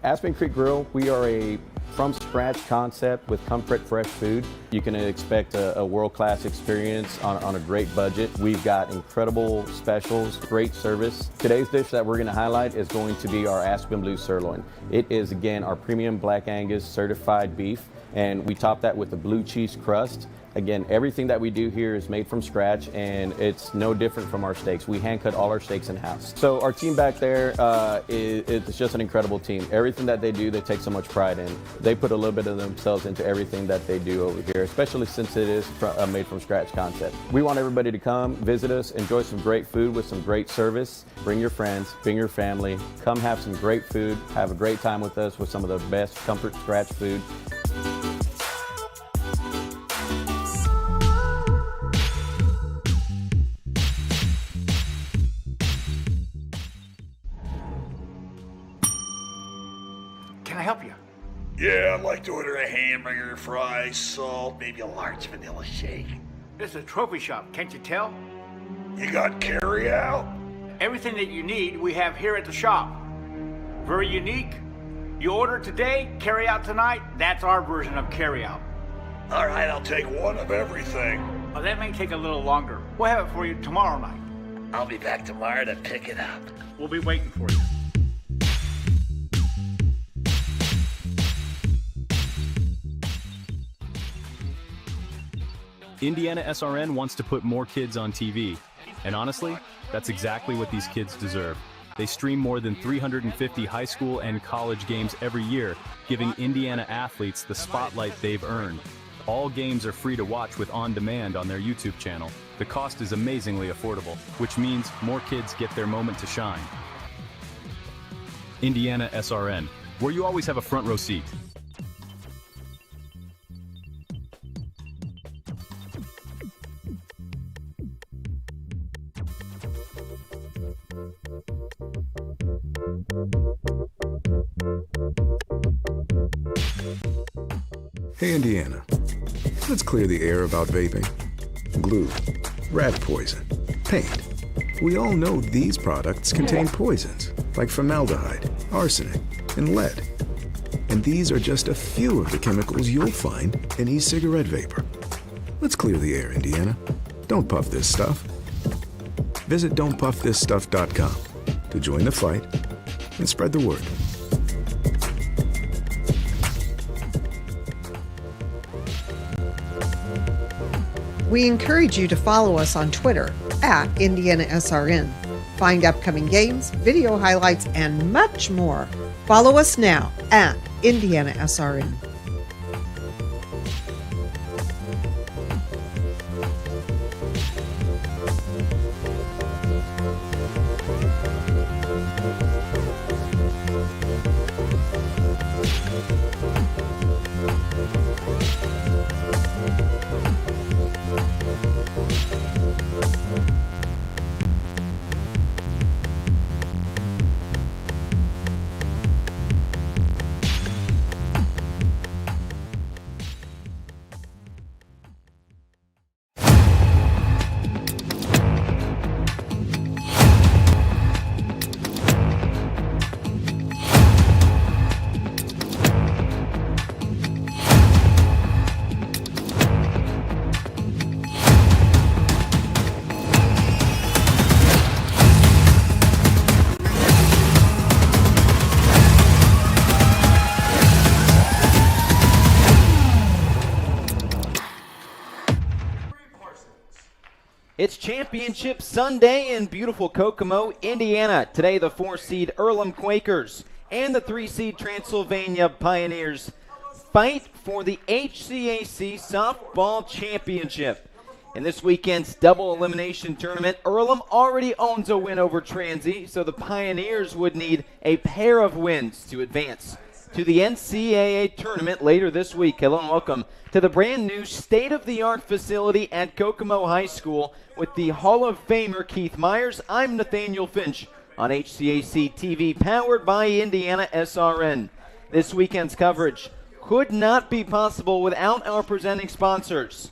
Aspen Creek Grill, we are a from-scratch concept with comfort fresh food. You can expect a world-class experience on a great budget. We've got incredible specials, great service. Today's dish that we're going to highlight is going to be our Aspen Blue Sirloin. It is, again, our premium Black Angus certified beef, and we top that with a blue cheese crust. Again, everything that we do here is made from scratch, and it's no different from our steaks. We hand cut all our steaks in-house. So our team back there, it's just an incredible team. Everything that they do, they take so much pride in. They put a little bit of themselves into everything that they do over here, especially since it is a made from scratch concept. We want everybody to come, visit us, enjoy some great food with some great service. Bring your friends, bring your family, come have some great food, have a great time with us with some of the best comfort scratch food. Can I help you? Yeah, I'd like to order a hamburger, fries, salt, maybe a large vanilla shake. This is a trophy shop, can't you tell? You got carry out? Everything that you need, we have here at the shop. Very unique. You order today, carry out tonight. That's our version of carry out. All right, I'll take one of everything. Oh, that may take a little longer. We'll have it for you tomorrow night. I'll be back tomorrow to pick it up. We'll be waiting for you. IndianaSRN wants to put more kids on TV. And honestly, that's exactly what these kids deserve. They stream more than 350 high school and college games every year, giving Indiana athletes the spotlight they've earned. All games are free to watch with on-demand on their YouTube channel. The cost is amazingly affordable, which means more kids get their moment to shine. IndianaSRN, where you always have a front row seat. Hey Indiana, let's clear the air about vaping. Glue, rat poison, paint. We all know these products contain poisons like formaldehyde, arsenic, and lead. And these are just a few of the chemicals you'll find in e-cigarette vapor. Let's clear the air, Indiana. Don't puff this stuff. Visit don'tpuffthisstuff.com to join the fight and spread the word. We encourage you to follow us on Twitter at IndianaSRN. Find upcoming games, video highlights, and much more. Follow us now at IndianaSRN. It's Championship Sunday in beautiful Kokomo, Indiana. Today, the 4-seed Earlham Quakers and the 3-seed Transylvania Pioneers fight for the HCAC Softball Championship. In this weekend's double elimination tournament, Earlham already owns a win over Transy, so the Pioneers would need a pair of wins to advance to the NCAA tournament later this week. Hello and welcome to the brand new state-of-the-art facility at Kokomo High School with the Hall of Famer Keith Myers. I'm Nathaniel Finch on HCAC TV, powered by IndianaSRN. This weekend's coverage could not be possible without our presenting sponsors.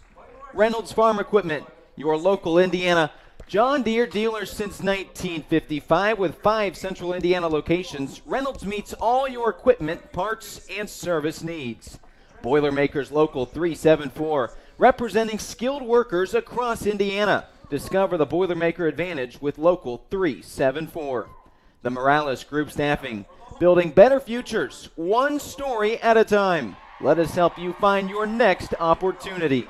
Reynolds Farm Equipment, your local Indiana John Deere dealers since 1955 with 5 central Indiana locations. Reynolds meets all your equipment, parts, and service needs. Boilermakers Local 374, representing skilled workers across Indiana. Discover the Boilermaker advantage with Local 374. The Morales Group Staffing, building better futures, one story at a time. Let us help you find your next opportunity.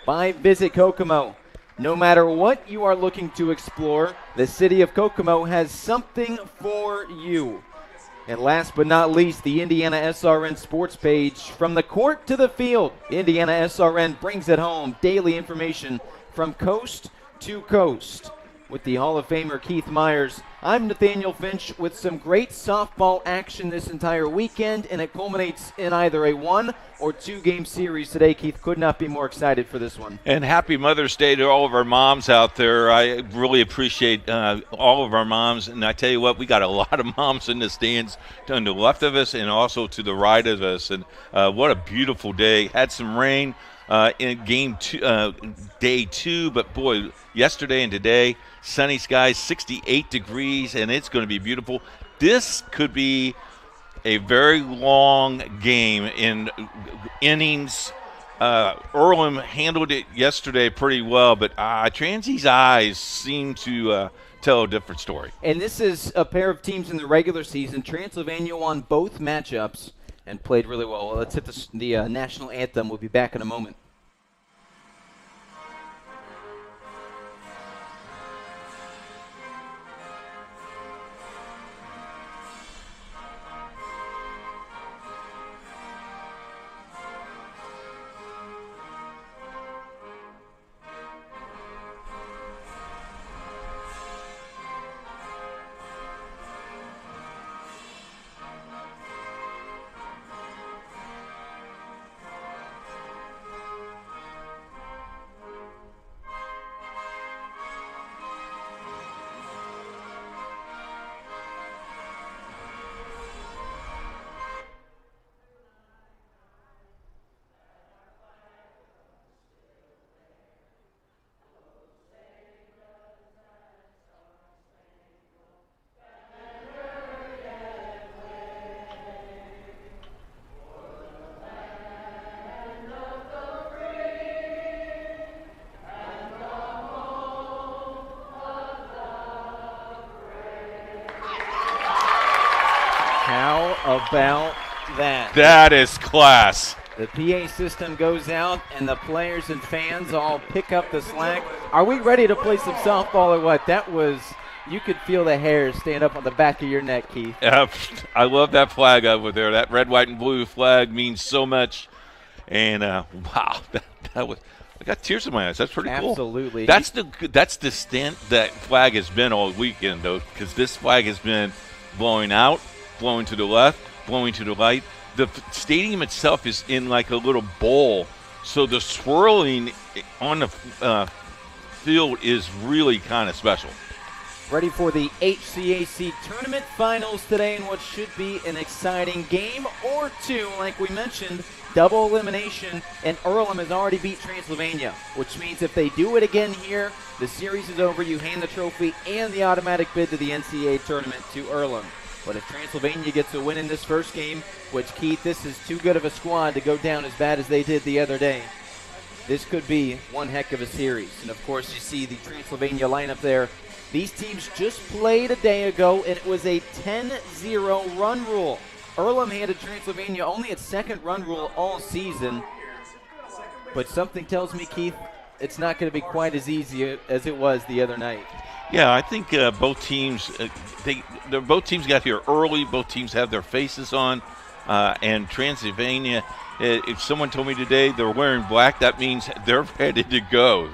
By Visit Kokomo. No matter what you are looking to explore, the city of Kokomo has something for you. And last but not least, the IndianaSRN sports page. From the court to the field, IndianaSRN brings it home. Daily information from coast to coast. With the Hall of Famer Keith Myers, I'm Nathaniel Finch with some great softball action this entire weekend, and it culminates in either a 1 or 2 game series today. Keith, could not be more excited for this one. And happy Mother's Day to all of our moms out there. I really appreciate all of our moms, and I tell you what, we got a lot of moms in the stands to the left of us and also to the right of us, and what a beautiful day. Had some rain in day 2, but boy, yesterday and today, sunny skies, 68 degrees, and it's going to be beautiful. This could be a very long game in innings. Earlham handled it yesterday pretty well, but Transy's eyes seem to tell a different story. And this is a pair of teams in the regular season. Transylvania won both matchups and played really well. Let's hit the national anthem. We'll be back in a moment. About that. That is class. The PA system goes out, and the players and fans all pick up the slack. Are we ready to play some softball or what? That was, you could feel the hairs stand up on the back of your neck, Keith. I love that flag over there. That red, white, and blue flag means so much. And, wow, that was – I got tears in my eyes. That's pretty cool. Absolutely. That's the stint that flag has been all weekend, though, because this flag has been blowing out, blowing to the left, blowing to the right. The stadium itself is in like a little bowl, so the swirling on the field is really kind of special. Ready for the HCAC tournament finals today in what should be an exciting game or two. Like we mentioned, double elimination, and Earlham has already beat Transylvania, which means if they do it again here, the series is over. You hand the trophy and the automatic bid to the NCAA tournament to Earlham. But if Transylvania gets a win in this first game, which, Keith, this is too good of a squad to go down as bad as they did the other day, this could be one heck of a series. And, of course, you see the Transylvania lineup there. These teams just played a day ago, and it was a 10-0 run rule. Earlham handed Transylvania only its second run rule all season. But something tells me, Keith, it's not going to be quite as easy as it was the other night. Yeah, I think both teams both teams got here early. Both teams have their faces on, and Transylvania. If someone told me today they're wearing black, that means they're ready to go.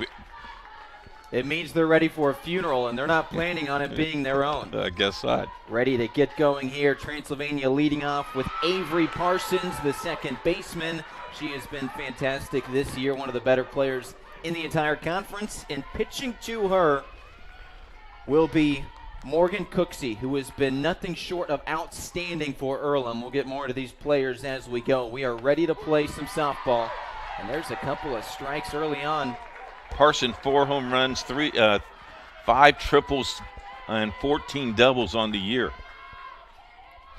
It means they're ready for a funeral, and they're not planning on it being their own. I guess not. Ready to get going here. Transylvania leading off with Avery Parsons, the second baseman. She has been fantastic this year, one of the better players in the entire conference. And pitching to her will be Morgan Cooksey, who has been nothing short of outstanding for Earlham. We'll get more to these players as we go. We are ready to play some softball, and there's a couple of strikes early on. Parson, 4 home runs, 5 triples and 14 doubles on the year.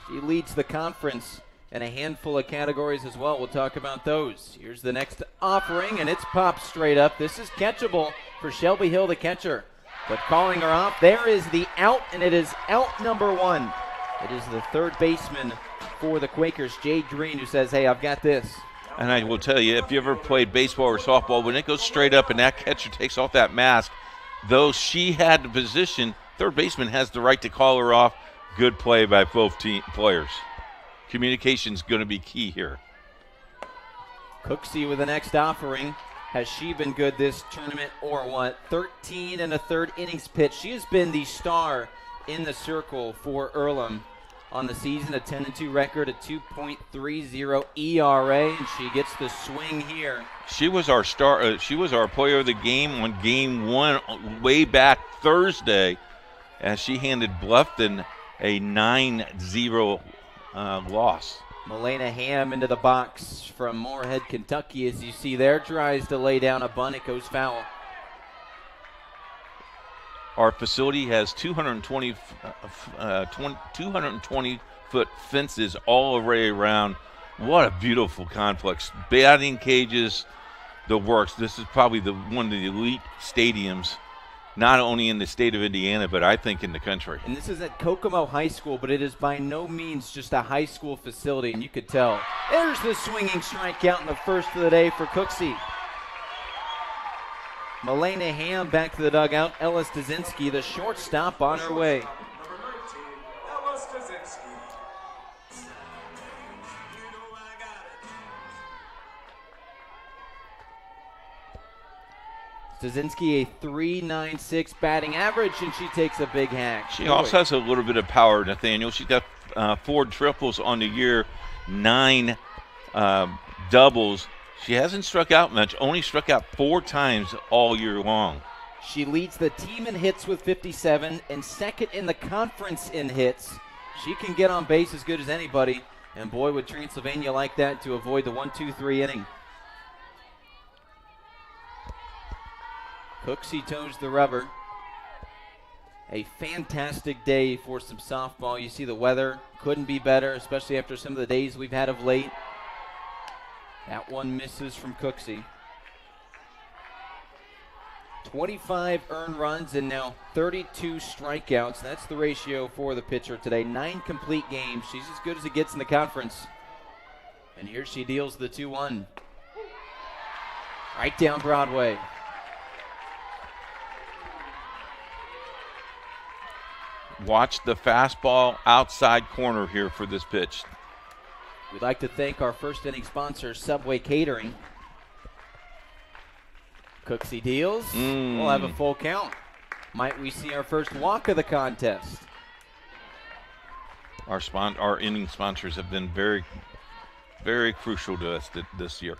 She leads the conference in a handful of categories as well. We'll talk about those. Here's the next offering, and it's popped straight up. This is catchable for Shelby Hill, the catcher. But calling her off, there is the out, and it is out number 1. It is the third baseman for the Quakers, Jade Green, who says, hey, I've got this. And I will tell you, if you ever played baseball or softball, when it goes straight up and that catcher takes off that mask, though she had the position, third baseman has the right to call her off. Good play by both team players. Communication's going to be key here. Cooksey with the next offering. Has she been good this tournament or what? 13 and a third innings pitched. She has been the star in the circle for Earlham on the season. A 10-2 record, a 2.30 ERA, and she gets the swing here. She was our star. She was our player of the game on Game 1 way back Thursday, as she handed Bluffton a 9-0 loss. Melena Ham into the box from Moorhead, Kentucky, as you see there. Tries to lay down a bunt. It goes foul. Our facility has 220 foot fences all array around. What a beautiful complex. Batting cages, the works. This is probably one of the elite stadiums, not only in the state of Indiana, but I think in the country. And this is at Kokomo High School, but it is by no means just a high school facility, and you could tell. There's the swinging strikeout in the first of the day for Cooksey. Melena Ham back to the dugout. Ella Stasinski, the shortstop, on her way. Stasinski a .396 batting average, and she takes a big hack. She also has a little bit of power, Nathaniel. She's got 4 triples on the year, 9 doubles. She hasn't struck out much, only struck out 4 times all year long. She leads the team in hits with 57 and second in the conference in hits. She can get on base as good as anybody, and boy, would Transylvania like that to avoid the 1-2-3 inning. Cooksey toes the rubber. A fantastic day for some softball. You see the weather couldn't be better, especially after some of the days we've had of late. That one misses from Cooksey. 25 earned runs and now 32 strikeouts. That's the ratio for the pitcher today. 9 complete games. She's as good as it gets in the conference. And here she deals the 2-1. Right down Broadway. Watch the fastball outside corner here for this pitch. We'd like to thank our first inning sponsor, Subway Catering. Cooksey deals. We'll have a full count. Might we see our first walk of the contest? Our inning sponsors have been very, very crucial to us this year.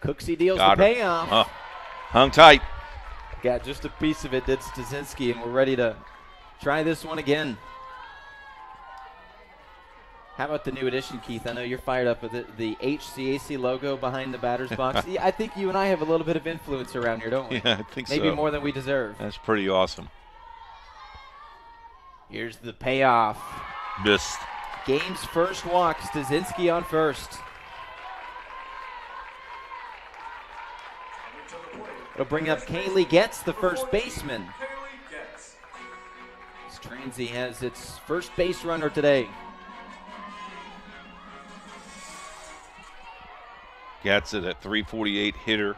Cooksey deals the payoff. Hung tight. Got just a piece of it, did Stasinski, and we're ready to try this one again. How about the new addition, Keith? I know you're fired up with the HCAC logo behind the batter's box. Yeah, I think you and I have a little bit of influence around here, don't we? Yeah, I think Maybe more than we deserve. That's pretty awesome. Here's the payoff. Missed. Game's first walk, Stasinski on first. It'll bring up Kaylee Getz, the first baseman. Transy has its first base runner today. Gets it at .348 hitter.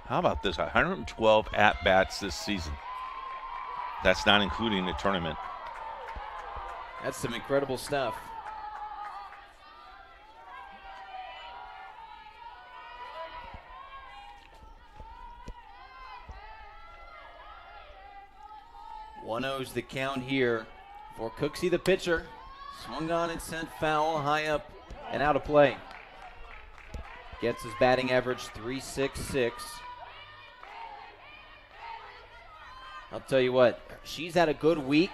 How about this? 112 at-bats this season. That's not including the tournament. That's some incredible stuff. One oh's the count here for Cooksey, the pitcher. Swung on and sent foul, high up and out of play. Gets his batting average .366. I'll tell you what, she's had a good week,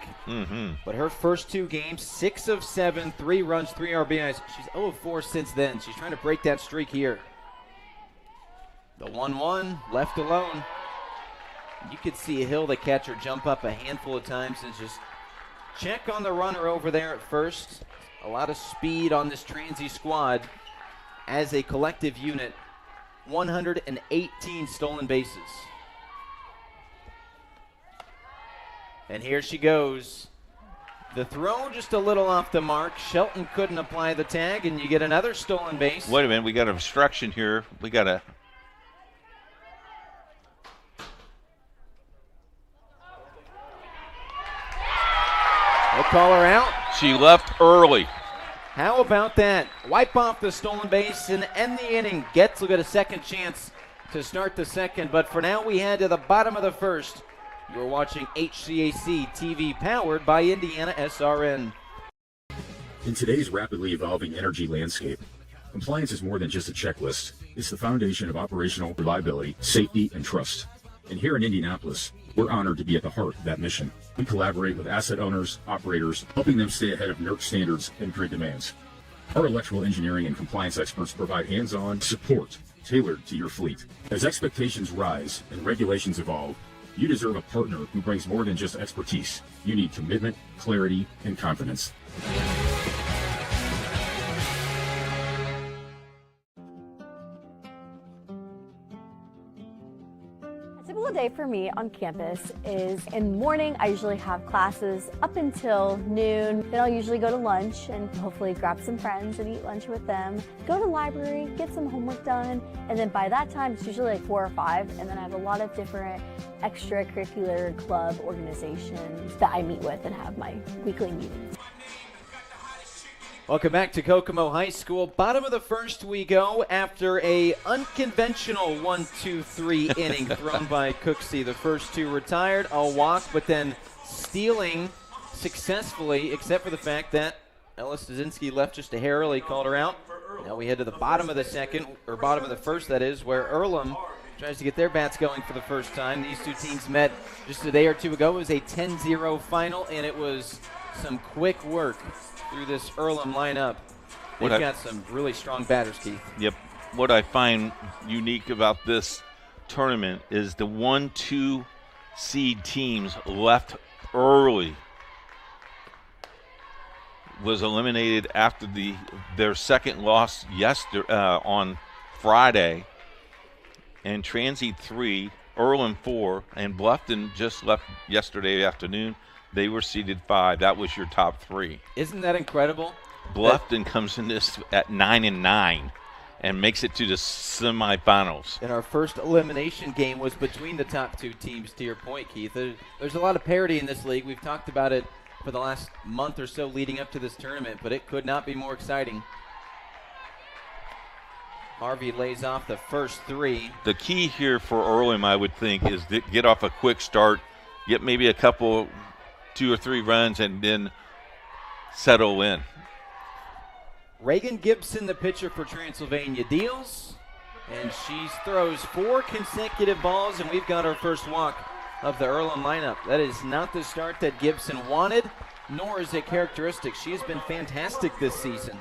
but her first 2 games, 6 of 7, 3 runs, 3 RBIs. She's 0 of 4 since then. She's trying to break that streak here. The 1-1 left alone. You could see Hill, the catcher, jump up a handful of times and just check on the runner over there at first. A lot of speed on this Transy squad as a collective unit. 118 stolen bases. And here she goes. The throw just a little off the mark. Shelton couldn't apply the tag, and you get another stolen base. Wait a minute, we got an obstruction here. We got a... They'll call her out. She left early. How about that? Wipe off the stolen base and end the inning. Getz will get a second chance to start the second, but for now we head to the bottom of the first. You're watching HCAC TV, powered by IndianaSRN. In today's rapidly evolving energy landscape, compliance is more than just a checklist. It's the foundation of operational reliability, safety, and trust. And here in Indianapolis, we're honored to be at the heart of that mission. We collaborate with asset owners, operators, helping them stay ahead of NERC standards and grid demands. Our electrical engineering and compliance experts provide hands-on support tailored to your fleet. As expectations rise and regulations evolve, you deserve a partner who brings more than just expertise. You need commitment, clarity, and confidence. A typical day for me on campus is in the morning. I usually have classes up until noon. Then I'll usually go to lunch and hopefully grab some friends and eat lunch with them. Go to the library, get some homework done, and then by that time it's usually like 4 or 5, and then I have a lot of different extracurricular club organizations that I meet with and have my weekly meetings. Welcome back to Kokomo High School. Bottom of the first we go after a unconventional 1-2-3 inning thrown by Cooksey. The first 2 retired, a walk, but then stealing successfully, except for the fact that Ellis Stasinski left just a hair early, called her out. Now we head to the bottom of the second, or bottom of the first, that is, where Earlham tries to get their bats going for the first time. These two teams met just a day or two ago. It was a 10-0 final, and it was some quick work through this Earlham lineup. They've got some really strong batters, Keith. Yep. What I find unique about this tournament is the 1-2 seed teams left early was eliminated after their second loss on Friday. And Transy 3, Earlham 4, and Bluffton just left yesterday afternoon. They were seeded 5. That was your top 3. Isn't that incredible? Bluffton comes in this at 9-9 and makes it to the semifinals. And our first elimination game was between the top 2 teams, to your point, Keith. There's a lot of parity in this league. We've talked about it for the last month or so leading up to this tournament, but it could not be more exciting. Harvey lays off the first 3. The key here for Earlham, I would think, is to get off a quick start, get maybe a couple, 2 or 3 runs, and then settle in. Reagan Gibson, the pitcher for Transylvania, deals, and she throws 4 consecutive balls, and we've got our first walk of the Earlham lineup. That is not the start that Gibson wanted, nor is it characteristic. She has been fantastic this season.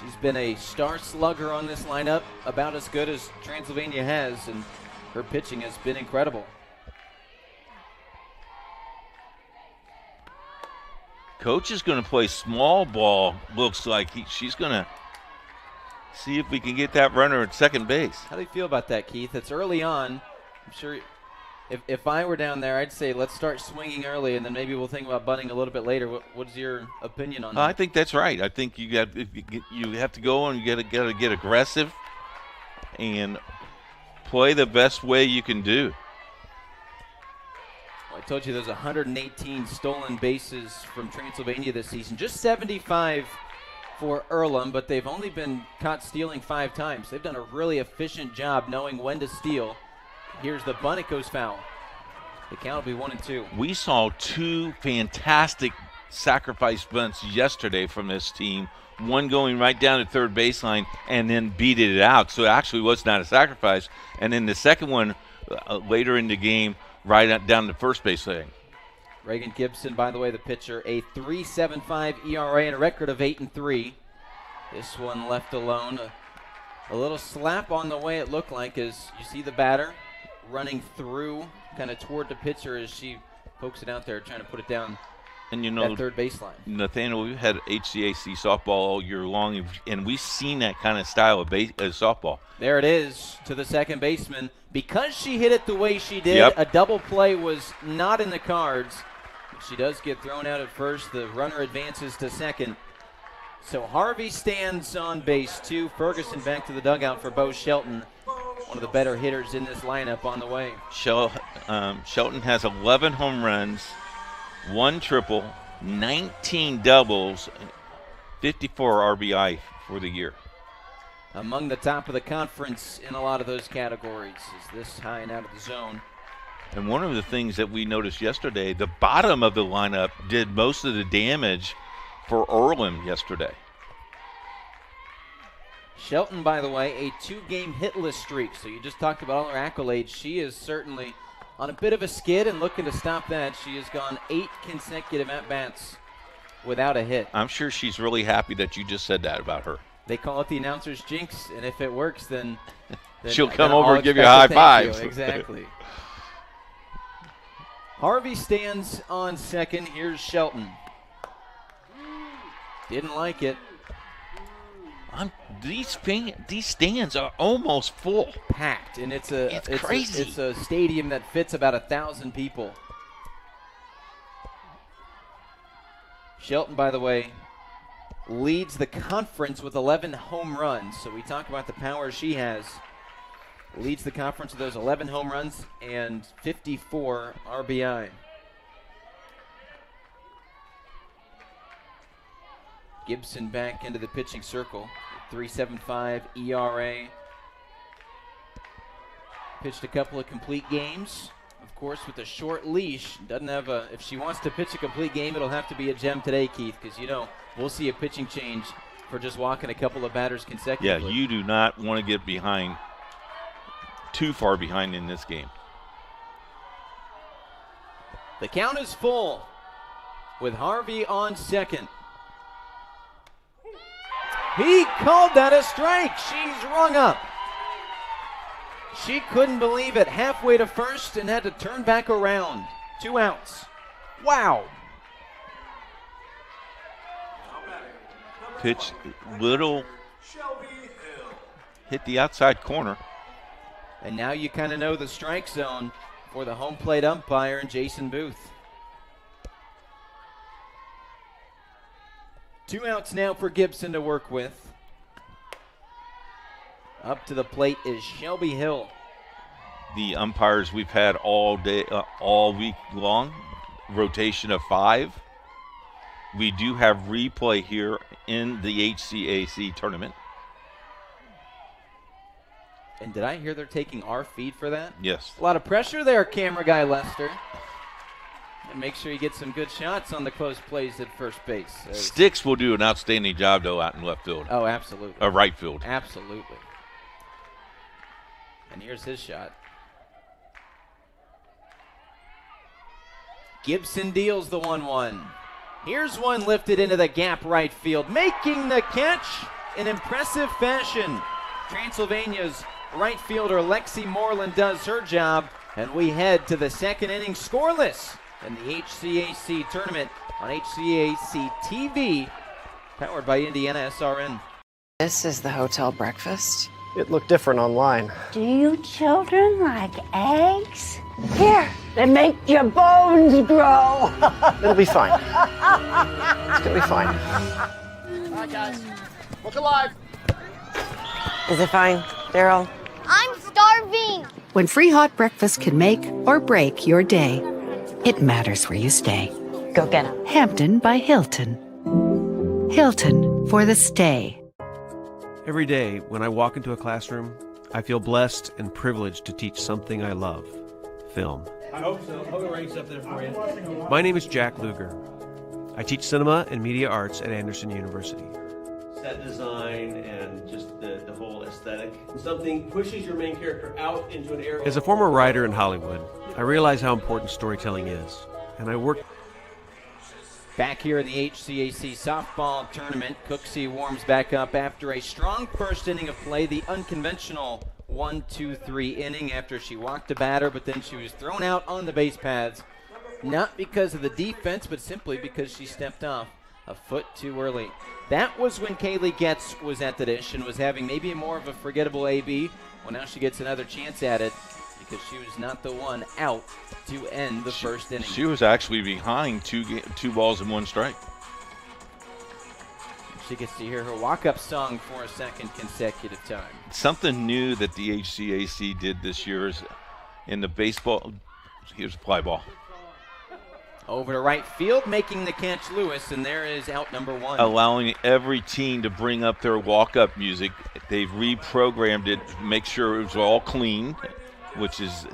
She's been a star slugger on this lineup, about as good as Transylvania has, and her pitching has been incredible. Coach is going to play small ball, looks like. She's going to see if we can get that runner at second base. How do you feel about that, Keith? It's early on. I'm sure if I were down there, I'd say let's start swinging early, and then maybe we'll think about bunting a little bit later. What's your opinion on that? I think that's right. I think you have to go and you got to get aggressive and play the best way you can do. Well, I told you there's 118 stolen bases from Transylvania this season. Just 75 for Earlham, but they've only been caught stealing 5 times. They've done a really efficient job knowing when to steal. Here's the bunt. It goes foul. The count will be 1-2. We saw 2 fantastic sacrifice bunts yesterday from this team. One going right down to third baseline and then beat it out. So it actually was not a sacrifice. And then the second one later in the game, right down the first base line. Reagan Gibson, by the way, the pitcher, a 3.75 ERA and a record of 8-3. This one left alone. A little slap on the way, it looked like, as you see the batter running through kind of toward the pitcher as she pokes it out there trying to put it down. And you know, that third baseline. Nathaniel, we've had HCAC softball all year long, and we've seen that kind of style of softball. There it is to the second baseman. Because she hit it the way she did, a double play was not in the cards. She does get thrown out at first. The runner advances to second. So Harvey stands on base 2. Ferguson back to the dugout for Bo Shelton, one of the better hitters in this lineup on the way. Shelton has 11 home runs, 1 triple, 19 doubles, 54 RBI for the year. Among the top of the conference in a lot of those categories. Is this high and out of the zone. And one of the things that we noticed yesterday, the bottom of the lineup did most of the damage for Earlham yesterday. Shelton, by the way, a 2-game hitless streak. So you just talked about all her accolades. She is certainly on a bit of a skid and looking to stop that. She has gone 8 consecutive at-bats without a hit. I'm sure she's really happy that you just said that about her. They call it the announcer's jinx, and if it works, then she'll come over and give you a high five. Exactly. Harvey stands on second. Here's Shelton. Didn't like it. These stands are almost full. Packed, and it's crazy. It's a stadium that fits about 1,000 people. Shelton, by the way, leads the conference with 11 home runs. So we talk about the power she has. Leads the conference with those 11 home runs and 54 RBI. Gibson back into the pitching circle. 3.75 ERA. Pitched a couple of complete games. Of course, with a short leash, doesn't have a. If she wants to pitch a complete game, it'll have to be a gem today, Keith, because we'll see a pitching change for just walking a couple of batters consecutively. Yeah, you do not want to get behind, too far behind in this game. The count is full with Harvey on second. He called that a strike. She's rung up. She couldn't believe it. Halfway to first and had to turn back around. 2 outs. Wow. Pitch little, hit the outside corner. And now you kind of know the strike zone for the home plate umpire and Jason Booth. 2 outs now for Gibson to work with. Up to the plate is Shelby Hill. The umpires we've had all day, all week long, rotation of 5. We do have replay here in the HCAC tournament. And did I hear they're taking our feed for that? Yes. A lot of pressure there, camera guy Lester. And make sure you get some good shots on the close plays at first base. Sticks will do an outstanding job, though, out in left field. Oh, absolutely. Or right field. Absolutely. And here's his shot. Gibson deals the 1-1. Here's one lifted into the gap right field, making the catch in impressive fashion. Transylvania's right fielder Lexi Moreland does her job, and we head to the second inning scoreless in the HCAC tournament on HCAC TV, powered by IndianaSRN. This is the hotel breakfast. It looked different online. Do you children like eggs? Here, they make your bones grow. It'll be fine. It's gonna be fine. All right, guys. Look alive. Is it fine, Daryl? I'm starving. When free hot breakfast can make or break your day, it matters where you stay. Go get 'em. Hampton by Hilton. Hilton for the stay. Every day when I walk into a classroom, I feel blessed and privileged to teach something I love, film. I hope so. Hope it ranks up there for you. My name is Jack Luger. I teach cinema and media arts at Anderson University. Set design and just the whole aesthetic. Something pushes your main character out into an area. As a former writer in Hollywood, I realize how important storytelling is, and I work Back here in the HCAC softball tournament, Cooksey warms back up after a strong first inning of play, the unconventional 1-2-3 inning after she walked a batter, but then she was thrown out on the base paths, not because of the defense, but simply because she stepped off a foot too early. That was when Kaylee Getz was at the dish and was having maybe more of a forgettable AB. Well, now she gets another chance at it because she was not the one out to end the first inning. She was actually behind two balls and 1 strike. She gets to hear her walk-up song for a second consecutive time. Something new that the HCAC did this year is in the baseball. Here's a fly ball. Over to right field, making the catch, Lewis, and there is out number 1. Allowing every team to bring up their walk-up music. They've reprogrammed it to make sure it was all clean, which is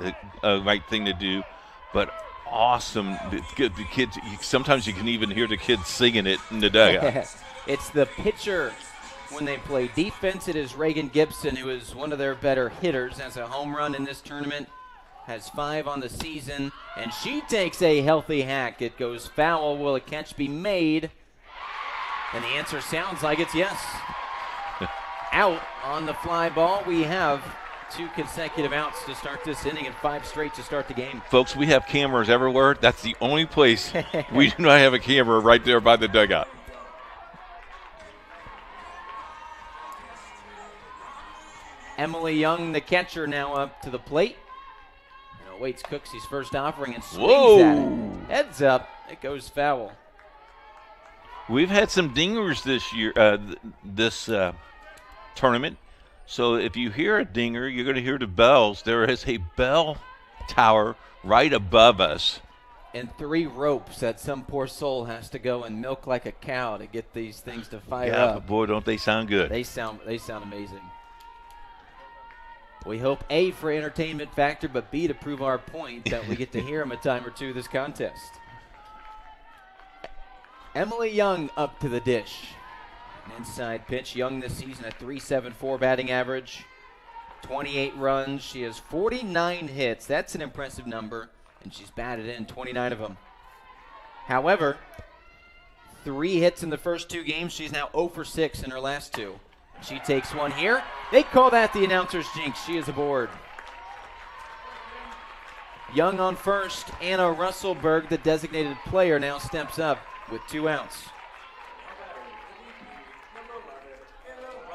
a right thing to do. But awesome. The kids, sometimes you can even hear the kids singing it in the dugout. It's the pitcher when they play defense. It is Reagan Gibson, who is one of their better hitters, has a home run in this tournament, has 5 on the season, and she takes a healthy hack. It goes foul. Will a catch be made? And the answer sounds like it's yes. Out on the fly ball. We have 2 consecutive outs to start this inning and 5 straight to start the game. Folks, we have cameras everywhere. That's the only place we do not have a camera, right there by the dugout. Emily Young, the catcher, now up to the plate. And awaits Cooksey's first offering and swings at it. Heads up. It goes foul. We've had some dingers this year, this tournament. So if you hear a dinger, you're going to hear the bells. There is a bell tower right above us. And 3 ropes that some poor soul has to go and milk like a cow to get these things to fire up. But boy, don't they sound good. They sound amazing. We hope A, for entertainment factor, but B, to prove our point that we get to hear them a time or two this contest. Emily Young up to the dish. An inside pitch. Young this season at .374 batting average. 28 runs. She has 49 hits. That's an impressive number, and she's batted in 29 of them. However, 3 hits in the first 2 games. She's now 0 for 6 in her last 2. She takes one here. They call that the announcer's jinx. She is aboard. Young on first. Anna Russellberg, the designated player, now steps up with 2 outs.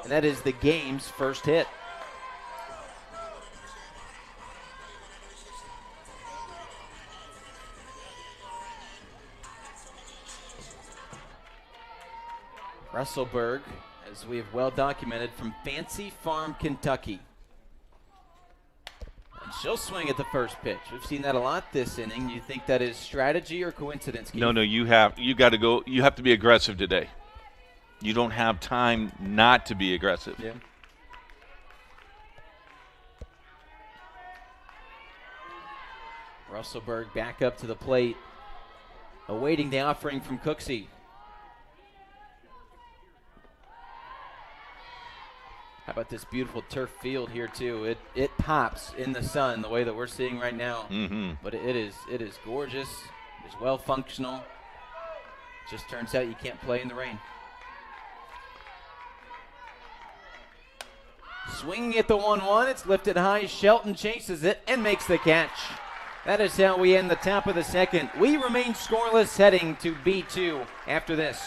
And that is the game's first hit. Russellberg, as we have well documented, from Fancy Farm, Kentucky. And she'll swing at the first pitch. We've seen that a lot this inning. You think that is strategy or coincidence, Keith? No, you got to go. You have to be aggressive today. You don't have time not to be aggressive. Yeah. Russellberg back up to the plate, awaiting the offering from Cooksey. How about this beautiful turf field here too? It pops in the sun the way that we're seeing right now. Mm-hmm. But it is gorgeous. It's well functional. Just turns out you can't play in the rain. Swinging at the 1-1. It's lifted high. Shelton chases it and makes the catch. That is how we end the top of the second. We remain scoreless, heading to B2 after this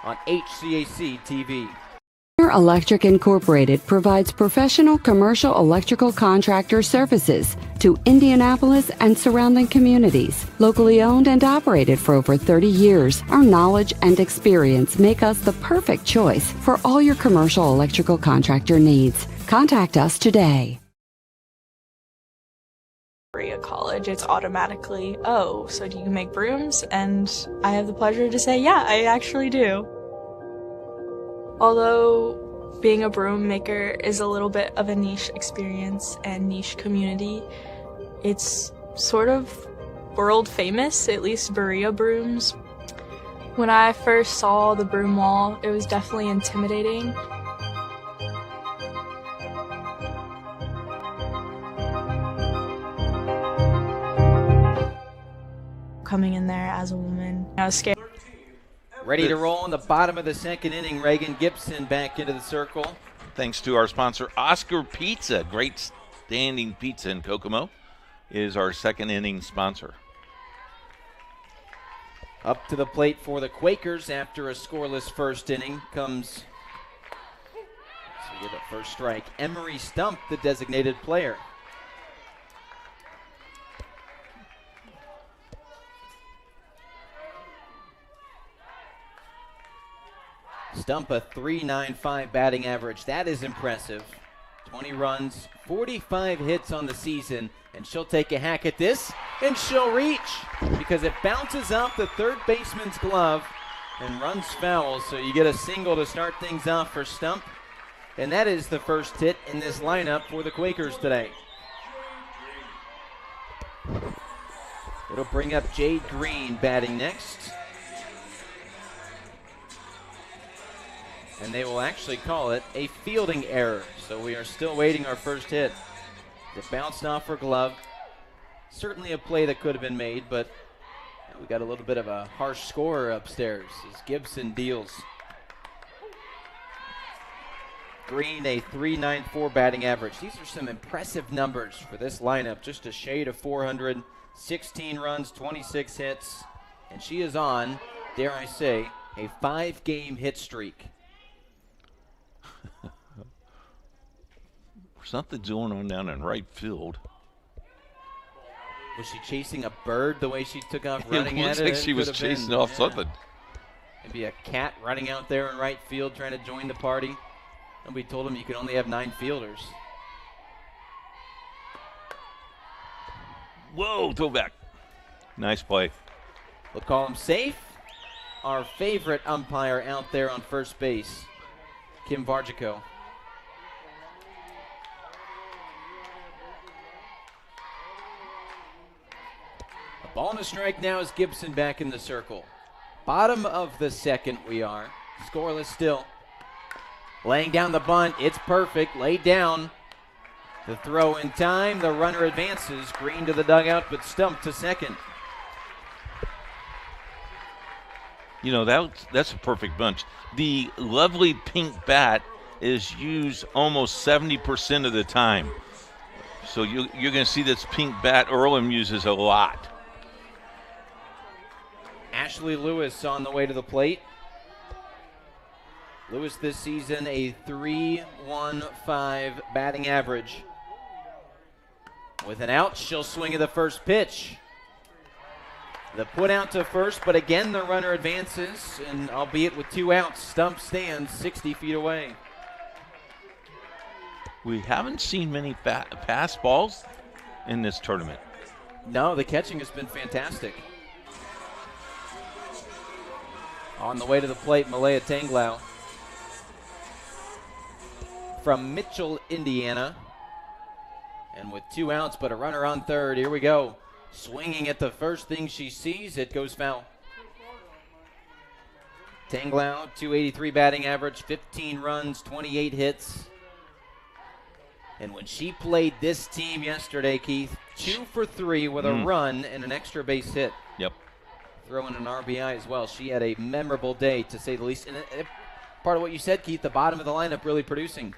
on HCAC TV. Electric Incorporated provides professional commercial electrical contractor services to Indianapolis and surrounding communities. Locally owned and operated for over 30 years, our knowledge and experience make us the perfect choice for all your commercial electrical contractor needs. Contact us today. At college, it's automatically, oh, so do you make brooms? And I have the pleasure to say, yeah, I actually do. Although being a broom maker is a little bit of a niche experience and niche community, it's sort of world famous, at least Berea brooms. When I first saw the broom wall, it was definitely intimidating. coming in there as a woman. I was scared. Ready to roll in the bottom of the second inning. Reagan Gibson back into the circle. Thanks to our sponsor, Oscar Pizza. Great standing pizza in Kokomo is our second inning sponsor. Up to the plate for the Quakers after a scoreless first inning comes, so we get a first strike, Emery Stump, the designated player. Stump a .395 batting average. That is impressive. 20 runs, 45 hits on the season, and she'll take a hack at this, and she'll reach because it bounces off the third baseman's glove and runs foul. So you get a single to start things off for Stump, and that is the first hit in this lineup for the Quakers today. It'll bring up Jade Green batting next. And they will actually call it a fielding error. So we are still waiting our first hit. It bounced off her glove. Certainly a play that could have been made, but we got a little bit of a harsh score upstairs as Gibson deals. Green, a .394 batting average. These are some impressive numbers for this lineup. Just a shade of 400, 16 runs, 26 hits. And she is on, dare I say, a 5-game hit streak. Something's going on down in right field. Was she chasing a bird the way she took off running at it? It looks like she was chasing off something. Maybe a cat running out there in right field trying to join the party. Nobody told him you could only have 9 fielders. Whoa, throw back. Nice play. We'll call him safe. Our favorite umpire out there on first base, Kim Vargico. Ball and a strike now as Gibson back in the circle. Bottom of the second we are. Scoreless still. Laying down the bunt. It's perfect. Laid down. The throw in time. The runner advances. Green to the dugout, but Stump to second. You know, that's a perfect bunch. The lovely pink bat is used almost 70% of the time. So you're going to see this pink bat Earlham uses a lot. Ashley Lewis on the way to the plate. Lewis this season a .315 batting average. With an out, she'll swing at the first pitch. The put out to first, but again the runner advances, and albeit with 2 outs, Stump stands 60 feet away. We haven't seen many pass balls in this tournament. No, the catching has been fantastic. On the way to the plate, Malaya Tanglau from Mitchell, Indiana. And with 2 outs but a runner on third, here we go. Swinging at the first thing she sees, it goes foul. Tanglau, .283 batting average, 15 runs, 28 hits. And when she played this team yesterday, Keith, 2 for 3 with a run and an extra base hit. Yep. Throw in an RBI as well. She had a memorable day, to say the least. And part of what you said, Keith, the bottom of the lineup really producing.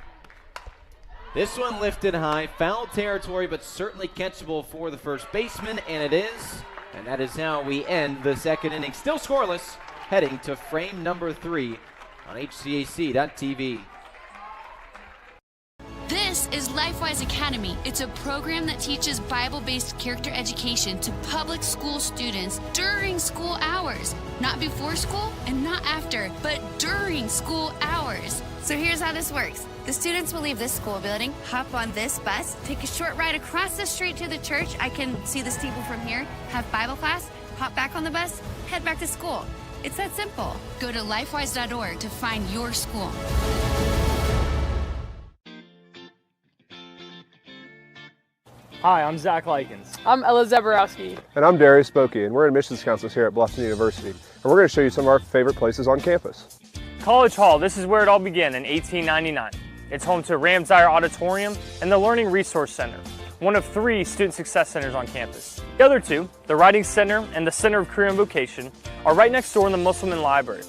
This one lifted high, foul territory, but certainly catchable for the first baseman, and it is. And that is how we end the second inning. Still scoreless, heading to frame number 3 on HCAC.TV. This is LifeWise Academy. It's a program that teaches Bible-based character education to public school students during school hours. Not before school and not after, but during school hours. So here's how this works. The students will leave this school building, hop on this bus, take a short ride across the street to the church. I can see the steeple from here, have Bible class, hop back on the bus, head back to school. It's that simple. Go to lifewise.org to find your school. Hi, I'm Zach Likens. I'm Ella Zaborowski. And I'm Darius Spokey, and we're admissions counselors here at Bluffton University. And we're going to show you some of our favorite places on campus. College Hall, this is where it all began in 1899. It's home to Ramsire Auditorium and the Learning Resource Center. one of 3 student success centers on campus. The other 2, the Writing Center and the Center of Career and Vocation, are right next door in the Musselman Library.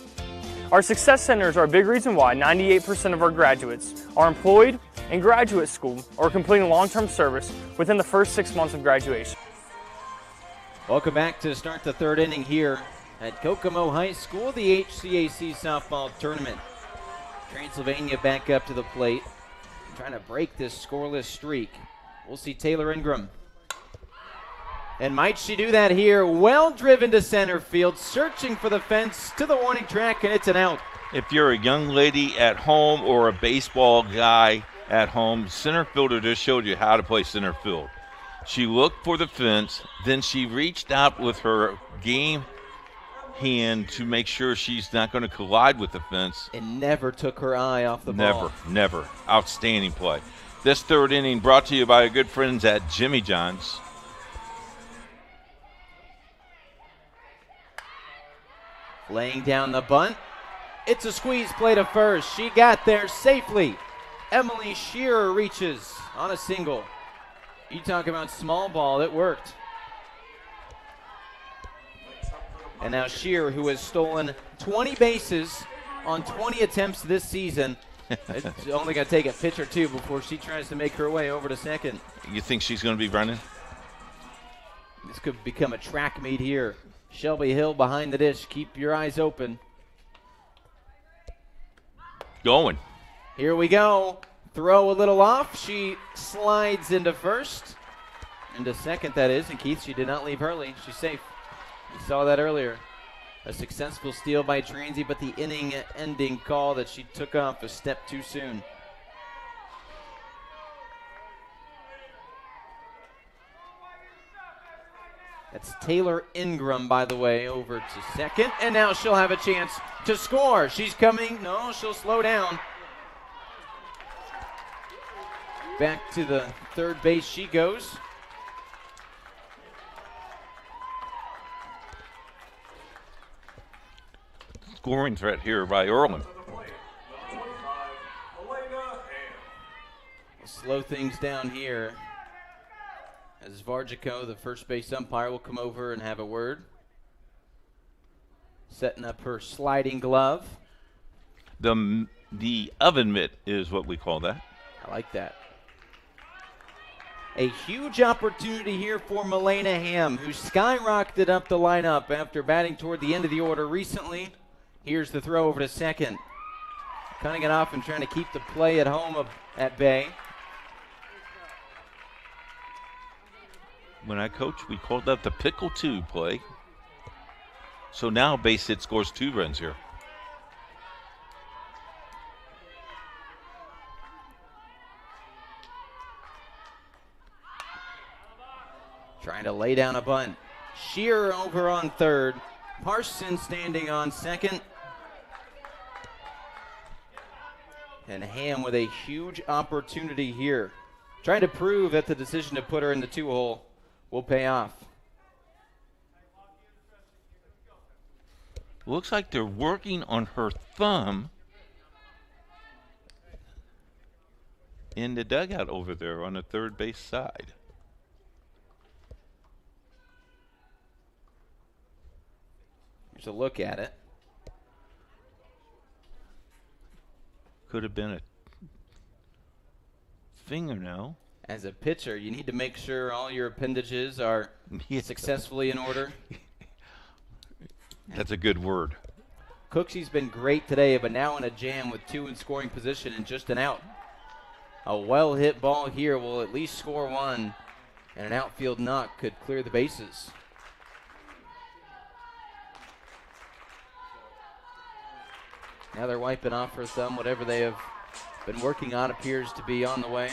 Our success centers are a big reason why 98% of our graduates are employed in graduate school or completing long-term service within the first 6 months of graduation. Welcome back to start the 3rd inning here at Kokomo High School, the HCAC softball tournament. Transylvania back up to the plate, trying to break this scoreless streak. We'll see Taylor Ingram. And might she do that here? Well driven to center field, searching for the fence to the warning track, and it's an out. If you're a young lady at home or a baseball guy at home, center fielder just showed you how to play center field. She looked for the fence, then she reached out with her game hand to make sure she's not going to collide with the fence. And never took her eye off the ball. Never. Outstanding play. This 3rd inning brought to you by our good friends at Jimmy John's. Laying down the bunt. It's a squeeze play to first. She got there safely. Emily Shearer reaches on a single. You talk about small ball, it worked. And now Shearer, who has stolen 20 bases on 20 attempts this season, it's only going to take a pitch or 2 before she tries to make her way over to second. You think she's going to be running? This could become a track meet here. Shelby Hill behind the dish. Keep your eyes open. Going. Here we go. Throw a little off. She slides into first. Into second, that is. And Keith, she did not leave Hurley. She's safe. We saw that earlier. A successful steal by Transy, but the inning-ending call that she took off a step too soon. That's Taylor Ingram, by the way, over to second. And now she'll have a chance to score. She's coming. No, she'll slow down. Back to the third base she goes. Scoring threat here by Earlham. We'll slow things down here, as Vargico, the first base umpire, will come over and have a word. Setting up her sliding glove. The oven mitt is what we call that. I like that. A huge opportunity here for Milena Ham, who skyrocketed up the lineup after batting toward the end of the order recently. Here's the throw over to second. Cutting it off and trying to keep the play at home at bay. When I coached, we called that the pickle 2 play. So now base hit scores 2 runs here. Trying to lay down a bunt. Shearer over on third. Parson standing on second. And Ham with a huge opportunity here. Trying to prove that the decision to put her in the 2-hole will pay off. Looks like they're working on her thumb in the dugout over there on the third base side. Here's a look at it. Could have been a fingernail. As a pitcher, you need to make sure all your appendages are successfully in order. That's a good word. Cooksy's been great today, but now in a jam with 2 in scoring position and just an out. A well-hit ball here will at least score 1, and an outfield knock could clear the bases. Now they're wiping off her thumb. Whatever they have been working on appears to be on the way.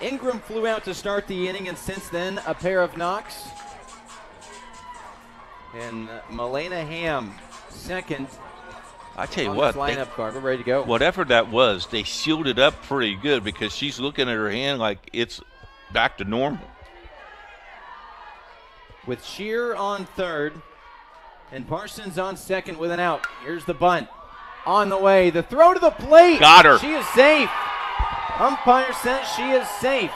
Ingram flew out to start the inning, and since then, a pair of knocks. And Milena Ham, second. I tell you on what, this lineup card. We're ready to go. Whatever that was, they sealed it up pretty good because she's looking at her hand like it's back to normal. With Shear on third and Parsons on second with an out. Here's the bunt. On the way. The throw to the plate. Got her. She is safe. Umpire says she is safe.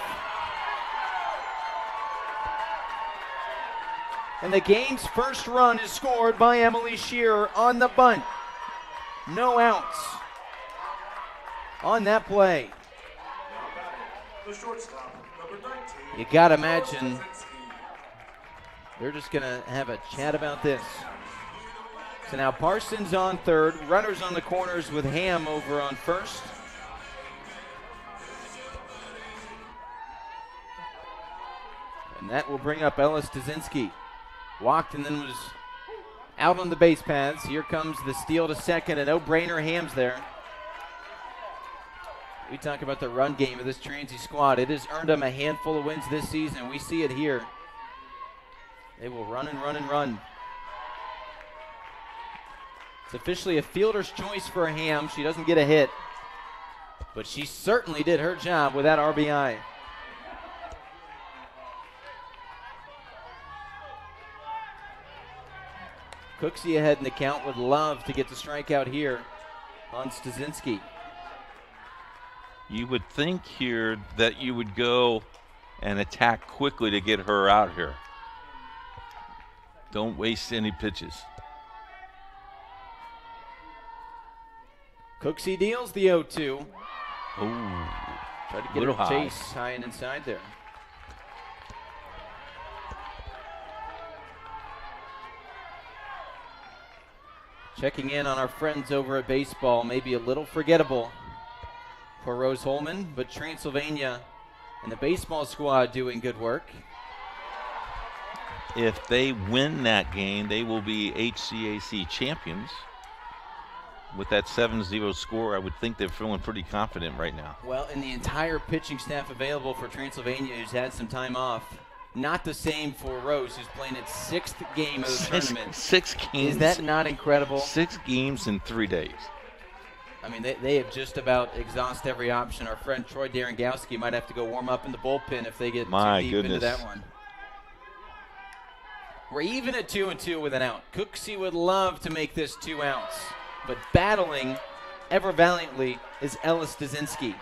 And the game's first run is scored by Emily Shearer on the bunt. No outs on that play. You got to imagine they're just going to have a chat about this. So now Parsons on third, runners on the corners with Ham over on first. And that will bring up Ella Stasinski. Walked and then was out on the base paths. Here comes the steal to second, a no-brainer. Ham's there. We talk about the run game of this Transy squad. It has earned them a handful of wins this season. We see it here. They will run and run and run. It's officially a fielder's choice for Ham. She doesn't get a hit, but she certainly did her job with that RBI. Cooksey ahead in the count, would love to get the strikeout here on Stasinski. You would think here that you would go and attack quickly to get her out here. Don't waste any pitches. Cooksey deals the 0-2. Oh, tried to get a chase high and inside there. Checking in on our friends over at baseball, maybe a little forgettable for Rose Holman, but Transylvania and the baseball squad doing good work. If they win that game, they will be HCAC champions. With that 7-0 score, I would think they're feeling pretty confident right now. Well, and the entire pitching staff available for Transylvania who's had some time off. Not the same for Rose, who's playing its 6th game of the tournament. 6 games. Is that not incredible? 6 games in 3 days. I mean, they have just about exhausted every option. Our friend Troy Darengowski might have to go warm up in the bullpen if they get too deep into that one. We're even at 2-2 with an out. Cooksey would love to make this 2 outs, but battling ever valiantly is Ella Stasinski.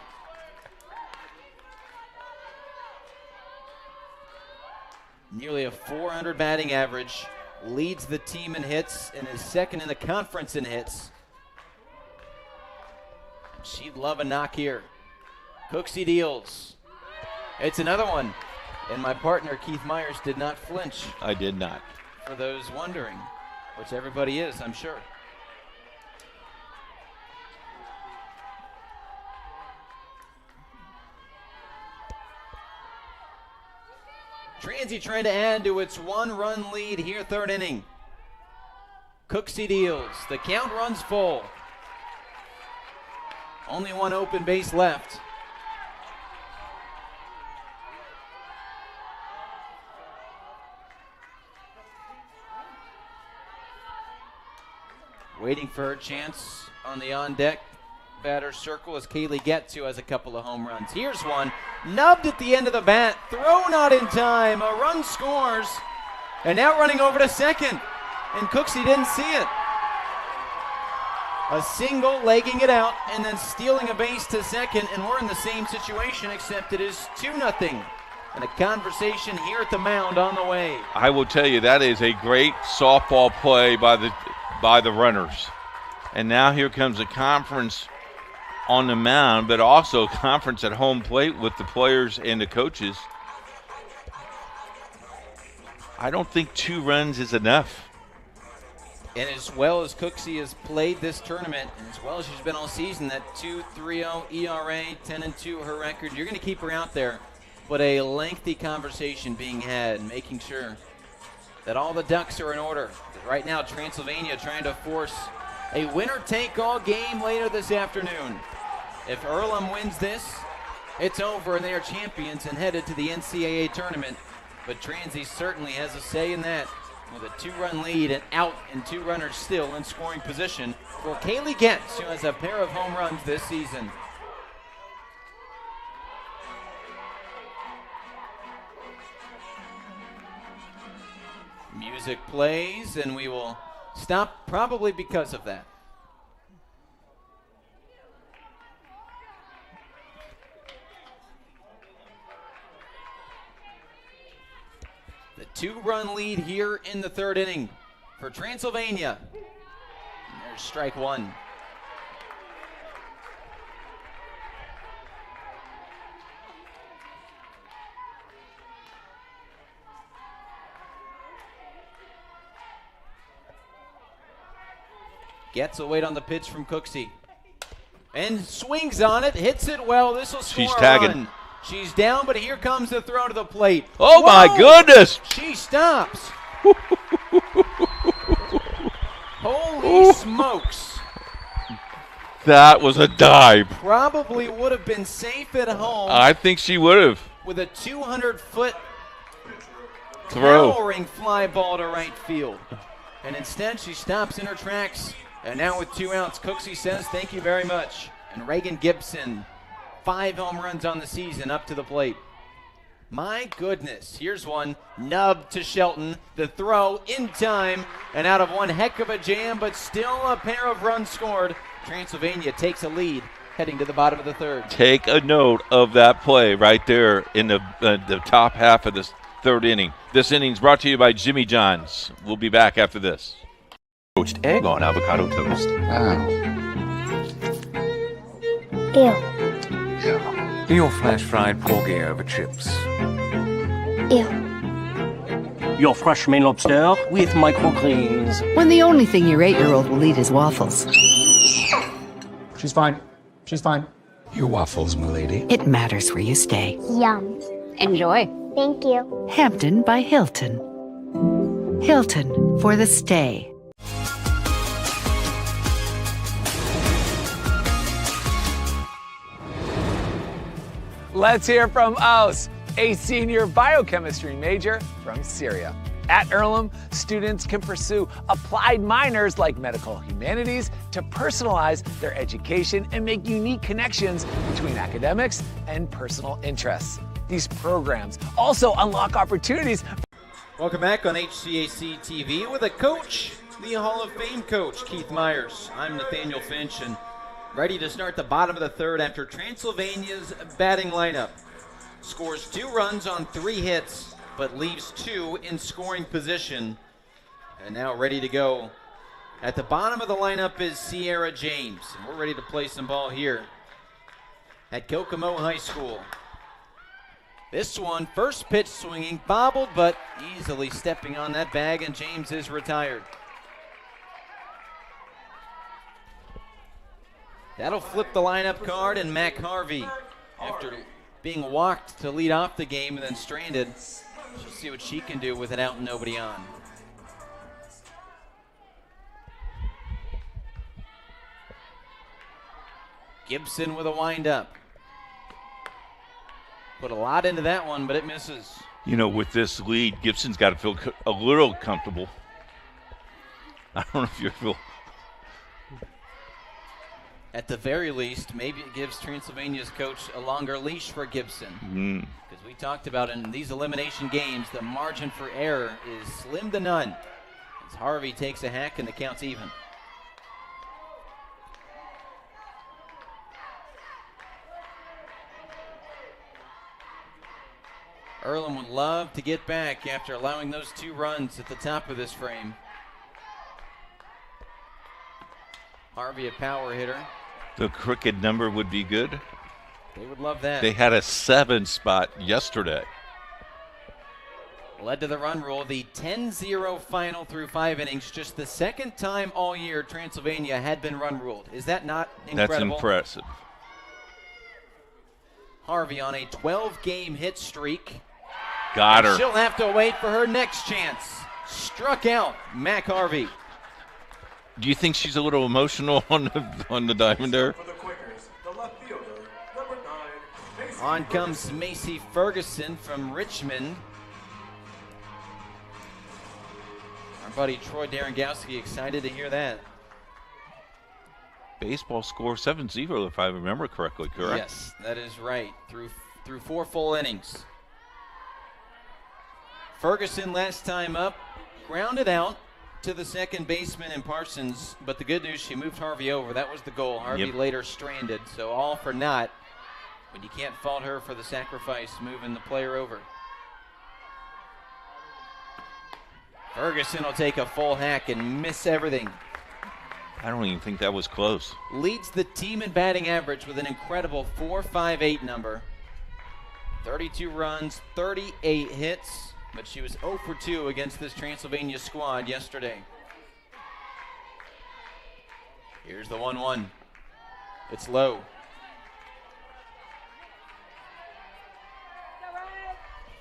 Nearly a .400 batting average, leads the team in hits and is second in the conference in hits. She'd love a knock here. Cooksey deals. It's another one. And my partner, Keith Myers, did not flinch. I did not. For those wondering, which everybody is, I'm sure. Transy trying to add to its 1-run lead here, 3rd inning. Cooksey deals. The count runs full. Only one open base left. Waiting for her chance on the on-deck batter's circle as Kaylee Getz, who has a couple of home runs. Here's one, nubbed at the end of the bat, throw not in time, a run scores, and now running over to second, and Cooksey didn't see it. A single, legging it out, and then stealing a base to second, and we're in the same situation, except it is 2-0. And a conversation here at the mound on the way. I will tell you, that is a great softball play by the runners. And now here comes a conference on the mound, but also conference at home plate with the players and the coaches. I don't think 2 runs is enough. And as well as Cooksey has played this tournament, and as well as she's been all season, that 2.30 ERA, 10-2 her record, you're going to keep her out there. But a lengthy conversation being had, making sure that all the ducks are in order. Right now, Transylvania trying to force a winner-take-all game later this afternoon. If Earlham wins this, it's over and they are champions and headed to the NCAA tournament. But Transy certainly has a say in that. with a 2-run lead and out and 2 runners still in scoring position for Kaylee Getz, who has a pair of home runs this season. Music plays, and we will stop probably because of that. The 2-run lead here in the 3rd inning for Transylvania. And there's strike 1. Gets a wait on the pitch from Cooksey. And swings on it, hits it well. This will score She's a tagging. run. She's down, but here comes the throw to the plate. Oh, Whoa! my goodness. She stops. Holy smokes. That was a dive. Probably would have been safe at home. I think she would have. With a 200-foot Throw. towering fly ball to right field. And instead, she stops in her tracks. And now with 2 outs, Cooksey says thank you very much. And Reagan Gibson, 5 home runs on the season, up to the plate. My goodness, here's one. Nub to Shelton. The throw in time and out of one heck of a jam, but still a pair of runs scored. Transylvania takes a lead heading to the bottom of the 3rd. Take a note of that play right there in the top half of this 3rd inning. This inning's brought to you by Jimmy John's. We'll be back after this. Poached egg on avocado toast. Ew. Your flash fried porgy over chips. Ew. Your fresh main lobster with microgreens. When the only thing your 8-year-old will eat is waffles. She's fine. She's fine. Your waffles, milady. It matters where you stay. Yum. Enjoy. Thank you. Hampton by Hilton. Hilton for the stay. Let's hear from Aus, a senior biochemistry major from Syria. At Earlham, students can pursue applied minors like medical humanities to personalize their education and make unique connections between academics and personal interests. These programs also unlock opportunities. Welcome back on HCAC TV with a coach, the Hall of Fame coach, Keith Myers. I'm Nathaniel Finch, and ready to start the bottom of the 3rd after Transylvania's batting lineup scores 2 runs on 3 hits, but leaves 2 in scoring position. And now ready to go. At the bottom of the lineup is Sierra James, and we're ready to play some ball here at Kokomo High School. This one, first pitch swinging, bobbled, but easily stepping on that bag, and James is retired. That'll flip the lineup card, and Mac Harvey, after being walked to lead off the game and then stranded, she'll see what she can do with it out and nobody on. Gibson with a windup. Put a lot into that one, but it misses. You know, with this lead, Gibson's got to feel a little comfortable. I don't know if you feel. At the very least, maybe it gives Transylvania's coach a longer leash for Gibson. Because we talked about in these elimination games, the margin for error is slim to none. As Harvey takes a hack and the count's even. Earlham would love to get back after allowing those 2 runs at the top of this frame. Harvey, a power hitter. The crooked number would be good. They would love that. They had a 7 spot yesterday. Led to the run rule, the 10-0 final through 5 innings. Just the 2nd time all year Transylvania had been run ruled. Is that not incredible? That's impressive. Harvey on a 12-game hit streak. Got her. She'll have to wait for her next chance. Struck out, Mac Harvey. Do you think she's a little emotional on the diamond there? On comes Macy Ferguson from Richmond. buddy Troy Darengowski. Excited to hear that. Baseball score 7-0, if I remember correctly, correct? Yes, that is right. Through 4 full innings. Ferguson last time up, grounded out to the second baseman in Parsons, but the good news, she moved Harvey over. That was the goal. Harvey later stranded, so all for naught. But you can't fault her for the sacrifice, moving the player over. Ferguson will take a full hack and miss everything. I don't even think that was close. Leads the team in batting average with an incredible .458 number. 32 runs, 38 hits, but she was 0 for 2 against this Transylvania squad yesterday. Here's the 1-1. It's low.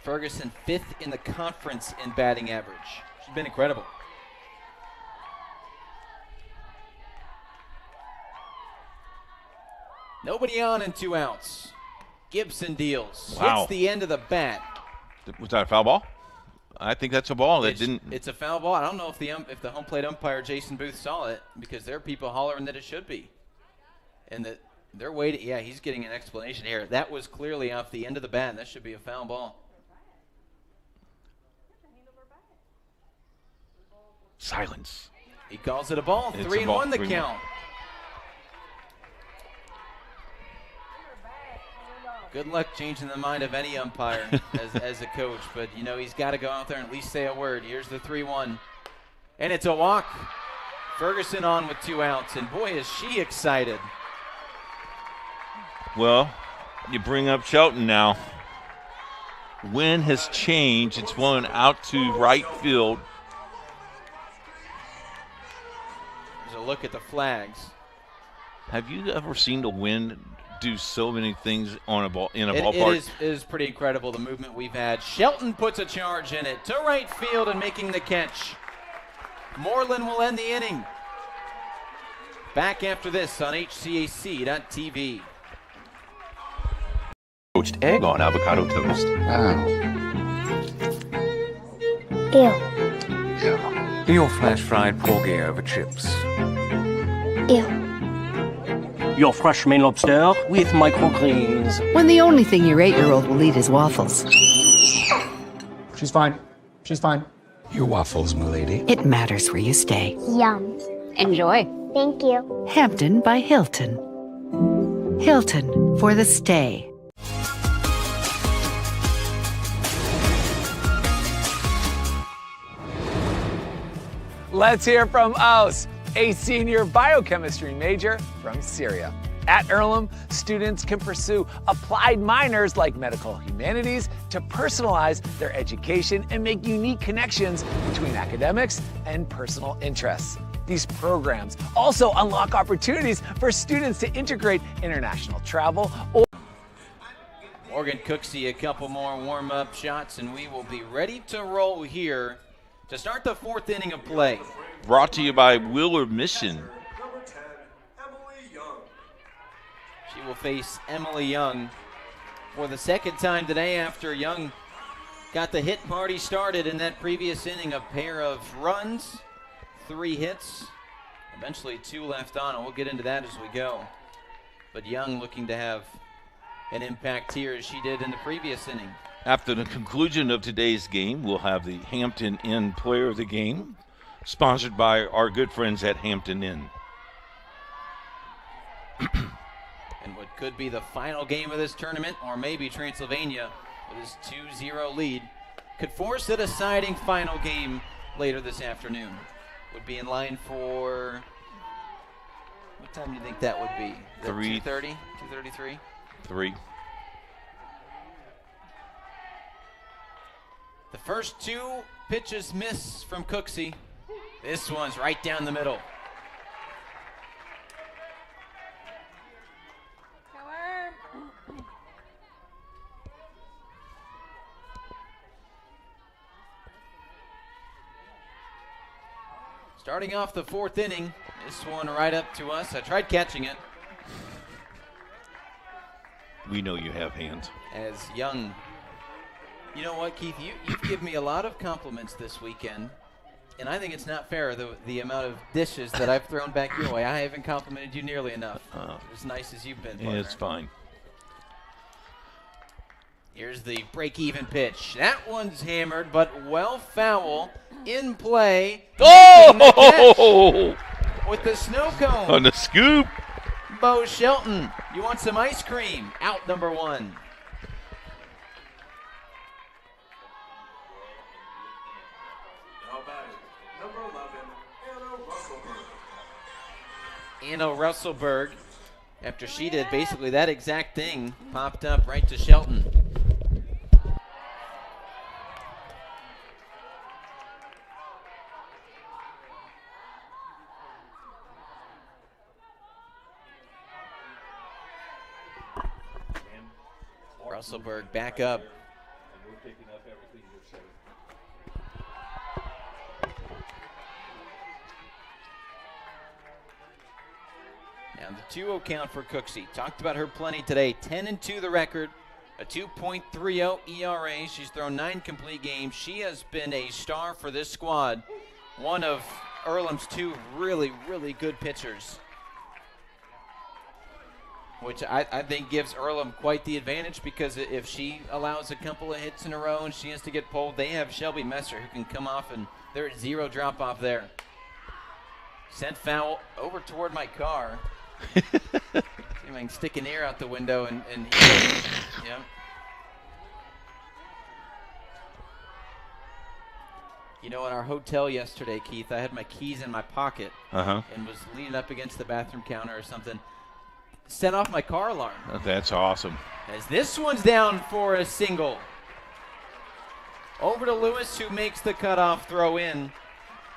Ferguson 5th in the conference in batting average. She's been incredible. Nobody on and 2 outs. Gibson deals. Wow. Hits the end of the bat. Was that a foul ball? I think that's a ball. It's a foul ball. I don't know if the home plate umpire Jason Booth saw it, because there are people hollering that it should be, and that they're waiting. Yeah, he's getting an explanation here. That was clearly off the end of the bat, and that should be a foul ball. Silence. He calls it a ball. It's 3-1 the count. Good luck changing the mind of any umpire as a coach, but you know he's got to go out there and at least say a word. Here's the 3-1, and it's a walk. Ferguson on with 2 outs, and boy is she excited. Well, you bring up Shelton now. Wind has changed. It's blown out to right field. There's a look at the flags. Have you ever seen the wind do so many things on a ball in a ballpark? It is pretty incredible, the movement we've had. Shelton puts a charge in it to right field and making the catch. Moreland will end the inning. Back after this on HCAC.TV. Poached egg on avocado toast. Ew. Your flash fried porgy over chips. Ew. Your fresh Maine lobster with microgreens. When the only thing your 8-year-old will eat is waffles. She's fine. She's fine. Your waffles, milady. It matters where you stay. Yum. Enjoy. Thank you. Hampton by Hilton. Hilton for the stay. Let's hear from Aus, a senior biochemistry major from Syria. At Earlham, students can pursue applied minors like medical humanities to personalize their education and make unique connections between academics and personal interests. These programs also unlock opportunities for students to integrate international travel or Morgan Cooksey, a couple more warm-up shots, and we will be ready to roll here to start the 4th inning of play. Brought to you by Wheeler Mission. She will face Emily Young for the 2nd time today after Young got the hit party started in that previous inning. A pair of runs, 3 hits, eventually 2 left on, and we'll get into that as we go. But Young looking to have an impact here as she did in the previous inning. After the conclusion of today's game, we'll have the Hampton Inn Player of the Game, sponsored by our good friends at Hampton Inn. And what could be the final game of this tournament, or maybe Transylvania with his 2-0 lead, could force a deciding final game later this afternoon. Would be in line for, what time do you think that would be? 2:30, 2:33? 3. The first 2 pitches miss from Cooksey. This one's right down the middle. Starting off the 4th inning, this one right up to us. I tried catching it. We know you have hands. As Young, you know what, Keith, you've given me a lot of compliments this weekend And I think it's not fair, the amount of dishes that I've thrown back your way. I haven't complimented you nearly enough. As nice as you've been, partner. It's fine. Here's the break-even pitch. That one's hammered, but well foul in play. Oh! With the snow cone. On the scoop. Bo Shelton, you want some ice cream? Out number 1. Anna Russellberg, after she did basically that exact thing, popped up right to Shelton. Russellberg back up. Now the 2-0 count for Cooksey. Talked about her plenty today. 10-2 the record, a 2.30 ERA. She's thrown 9 complete games. She has been a star for this squad. One of Earlham's 2 really, really good pitchers, which I think gives Earlham quite the advantage, because if she allows a couple of hits in a row and she has to get pulled, they have Shelby Messer who can come off, and there's 0 drop off there. Sent foul over toward my car. See if I can stick an ear out the window and yeah. You know, in our hotel yesterday, Keith, I had my keys in my pocket and was leaning up against the bathroom counter or something. Set off my car alarm. That's awesome. As this one's down for a single. Over to Lewis, who makes the cutoff throw in.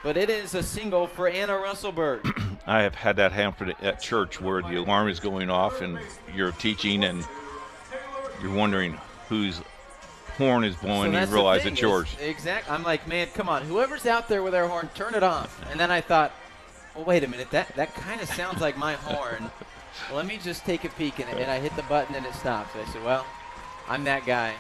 But it is a single for Anna Russellberg. I have had that happen at church, where the alarm is going off and you're teaching and you're wondering whose horn is blowing, and you realize it's yours. Exactly. I'm like, man, come on. Whoever's out there with their horn, turn it off. And then I thought, well, wait a minute. That kind of sounds like my horn. Let me just take a peek in it. And I hit the button and it stops. I said, well, I'm that guy.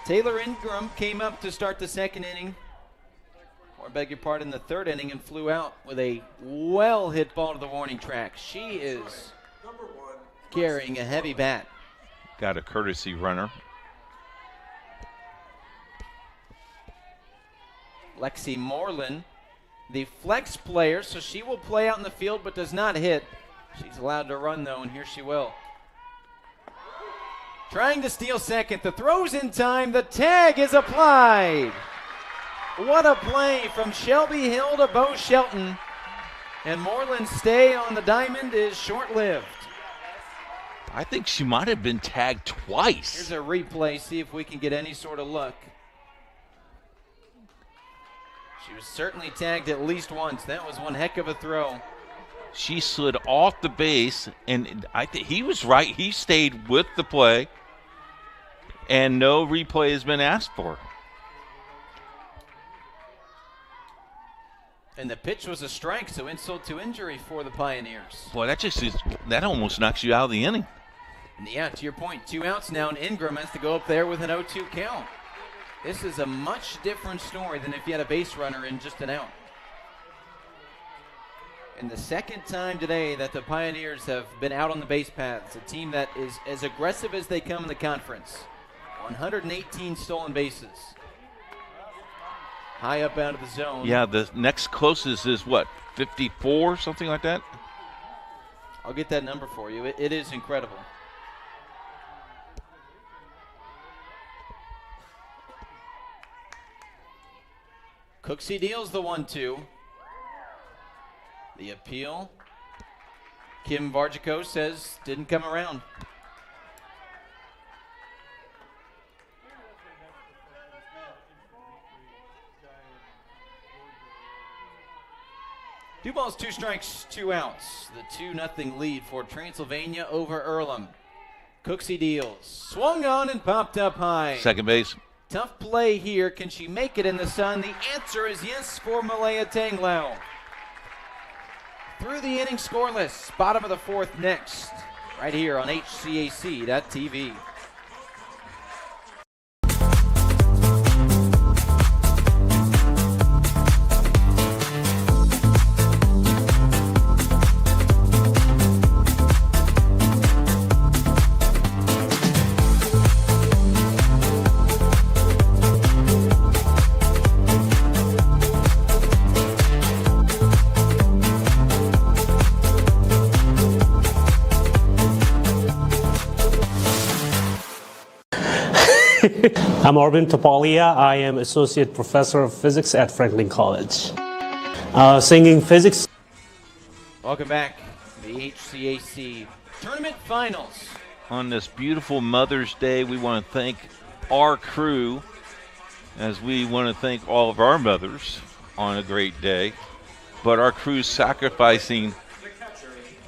Taylor Ingram came up to start the second inning, or beg your pardon, the third inning, and flew out with a well-hit ball to the warning track. She is carrying a heavy bat. Got a courtesy runner. Lexi Moreland, the flex player, so she will play out in the field but does not hit. She's allowed to run, though, and here she will. Trying to steal second. The throw's in time. The tag is applied. What a play from Shelby Hill to Bo Shelton. And Moreland's stay on the diamond is short-lived. I think she might have been tagged twice. Here's a replay. See if we can get any sort of look. She was certainly tagged at least once. That was one heck of a throw. She slid off the base, and I think he was right. He stayed with the play, and no replay has been asked for. And the pitch was a strike, so insult to injury for the Pioneers. Boy, that almost knocks you out of the inning. And yeah, to your point, 2 outs now, and Ingram has to go up there with an 0-2 count. This is a much different story than if you had a base runner in just an out. And the second time today that the Pioneers have been out on the base paths, a team that is as aggressive as they come in the conference. 118 stolen bases. High up out of the zone. Yeah, the next closest is what, 54, something like that? I'll get that number for you. It is incredible. Cooksey deals the 1-2. The appeal, Kim Vargico says, didn't come around. Two balls, 2 strikes, 2 outs. The 2-0 lead for Transylvania over Earlham. Cooksey deals. Swung on and popped up high. Second base. Tough play here. Can she make it in the sun? The answer is yes for Malaya Tanglau. Through the inning scoreless. Bottom of the 4th next. Right here on HCAC.TV. I'm Arvind Tapalia. I am Associate Professor of Physics at Franklin College. Singing physics. Welcome back to the HCAC Tournament Finals. On this beautiful Mother's Day, we want to thank our crew, as we want to thank all of our mothers on a great day. But our crew's sacrificing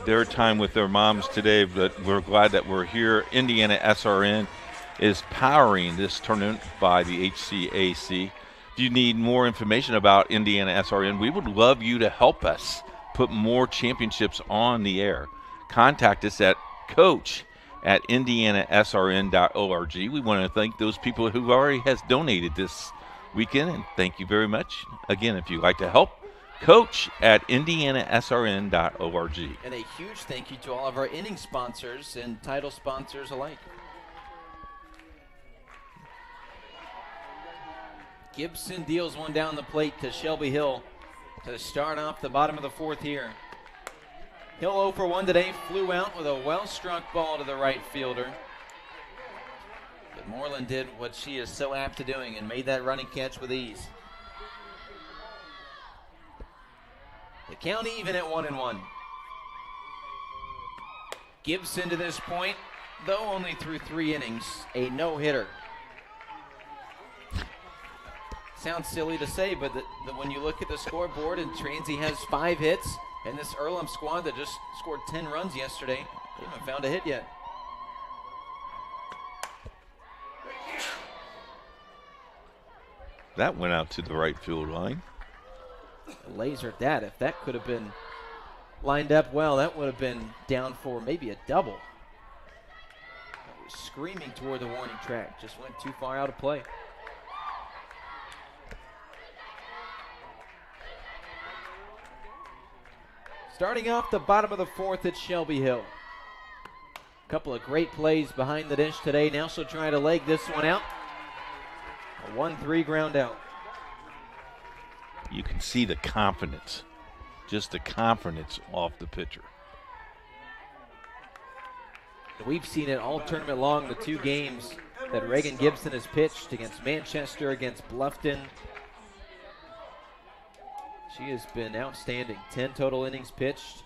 their time with their moms today, but we're glad that we're here. IndianaSRN is powering this tournament by the HCAC. If you need more information about IndianaSRN, we would love you to help us put more championships on the air. Contact us at coach@indianasrn.org. We want to thank those people who already has donated this weekend, and thank you very much. Again, if you'd like to help, coach@indianasrn.org. And a huge thank you to all of our inning sponsors and title sponsors alike. Gibson deals one down the plate to Shelby Hill to start off the bottom of the fourth here. Hill 0 for 1 today, flew out with a well-struck ball to the right fielder. But Moreland did what she is so apt to doing and made that running catch with ease. The count even at 1-1. Gibson to this point, though only through 3 innings, a no-hitter. Sounds silly to say, but when you look at the scoreboard and Transy has 5 hits, and this Earlham squad that just scored 10 runs yesterday, they haven't found a hit yet. That went out to the right field line. Lasered that. If that could have been lined up well, that would have been down for maybe a double. That was screaming toward the warning track. Just went too far out of play. Starting off the bottom of the fourth at Shelby Hill. A couple of great plays behind the dish today. Now she'll try to leg this one out. A 1-3 ground out. You can see the confidence, just the confidence off the pitcher. We've seen it all tournament long, the 2 games that Reagan Gibson has pitched against Manchester, against Bluffton. She has been outstanding. 10 total innings pitched,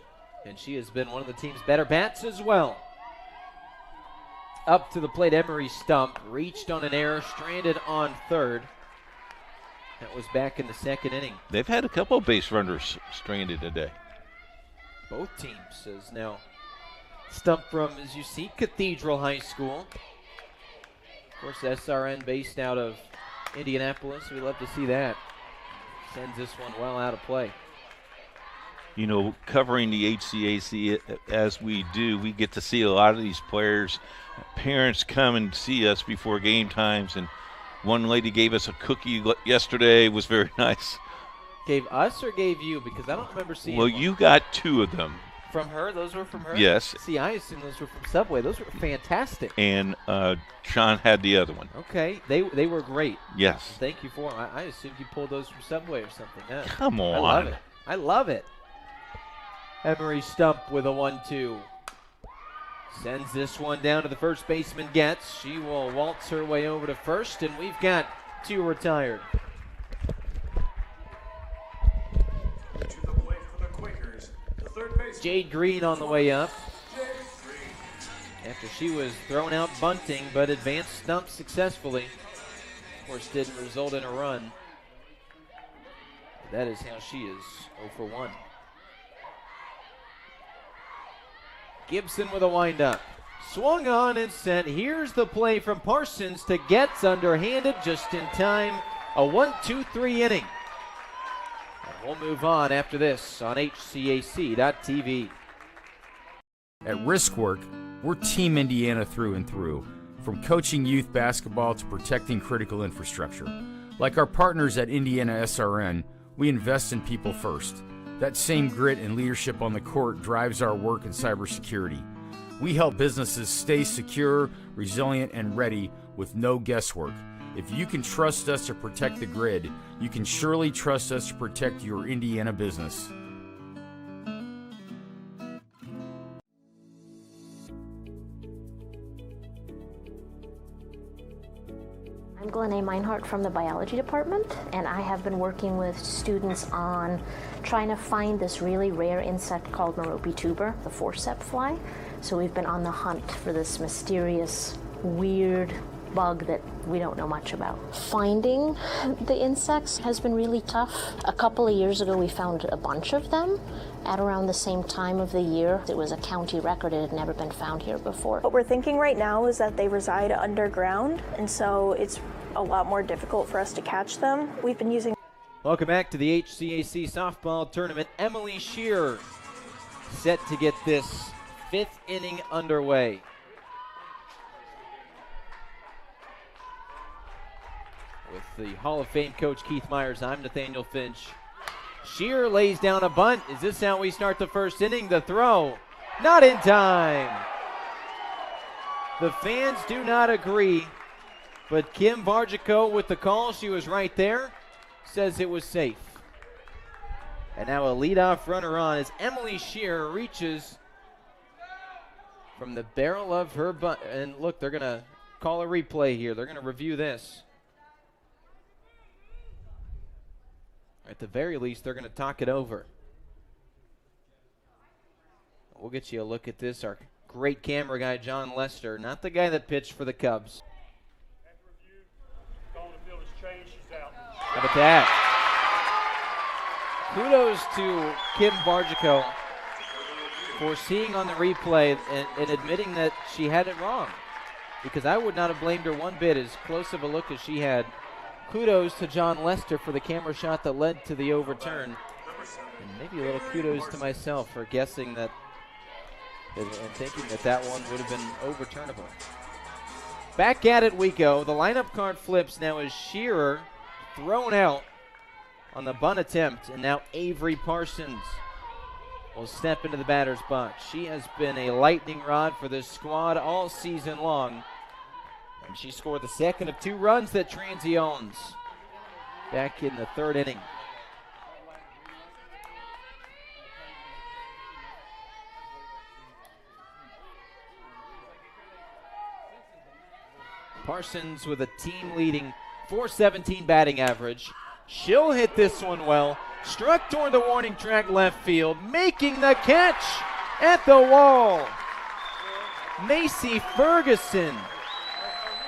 and she has been one of the team's better bats as well. Up to the plate, Emery Stump reached on an error, stranded on third. That was back in the 2nd inning. They've had a couple of base runners stranded today. Both teams, as now Stump from, as you see, Cathedral High School. Of course, SRN based out of Indianapolis. We love to see that. Sends this one well out of play. You know, covering the HCAC as we do, we get to see a lot of these players. Parents come and see us before game times, and one lady gave us a cookie yesterday. It was very nice. Gave us or gave you? Because I don't remember seeing Well, one. You got 2 of them. From her? Those were from her? Yes. See, I assume those were from Subway. Those were fantastic. And Sean had the other one. Okay. They were great. Yes. Thank you for them. I assumed you pulled those from Subway or something. Yeah. Come on. I love it. I love it. Emery Stump with a 1-2. Sends this one down to the first baseman Getz. She will waltz her way over to first, and we've got 2 retired. Jade Green on the way up. After she was thrown out bunting, but advanced Stump successfully. Of course, didn't result in a run. That is how she is 0 for 1. Gibson with a windup. Swung on and sent. Here's the play from Parsons to Getz, underhanded just in time. A 1-2-3 inning. And we'll move on after this on HCAC.TV. At Riskwork, we're Team Indiana through and through, from coaching youth basketball to protecting critical infrastructure. Like our partners at IndianaSRN, we invest in people first. That same grit and leadership on the court drives our work in cybersecurity. We help businesses stay secure, resilient, and ready with no guesswork. If you can trust us to protect the grid, you can surely trust us to protect your Indiana business. I'm Glennae Meinhardt from the biology department, and I have been working with students on trying to find this really rare insect called Merope tuber, the forceps fly. So we've been on the hunt for this mysterious, weird bug that we don't know much about. Finding the insects has been really tough. A couple of years ago, we found a bunch of them at around the same time of the year. It was a county record. It had never been found here before. What we're thinking right now is that they reside underground, and so it's a lot more difficult for us to catch them. We've been using... Welcome back to the HCAC softball tournament. Emily Shearer set to get this 5th inning underway. With the Hall of Fame coach Keith Myers, I'm Nathaniel Finch. Shearer lays down a bunt. Is this how we start the 1st inning? The throw, not in time. The fans do not agree, but Kim Bargico with the call, she was right there, says it was safe. And now a leadoff runner on as Emily Shearer reaches from the barrel of her bunt. And look, they're going to call a replay here. They're going to review this. At the very least, they're going to talk it over. We'll get you a look at this. Our great camera guy, John Lester, not the guy that pitched for the Cubs. How about that? Kudos to Kim Bargico for seeing on the replay and admitting that she had it wrong, because I would not have blamed her one bit, as close of a look as she had. Kudos to John Lester for the camera shot that led to the overturn. And maybe a little kudos to myself for guessing that and thinking that that one would have been overturnable. Back at it we go. The lineup card flips now as Shearer thrown out on the bunt attempt, and now Avery Parsons will step into the batter's box. She has been a lightning rod for this squad all season long. And she scored the second of 2 runs that Transy owns back in the 3rd inning. Parsons with a team-leading .417 batting average. She'll hit this one well. Struck toward the warning track left field, making the catch at the wall. Macy Ferguson.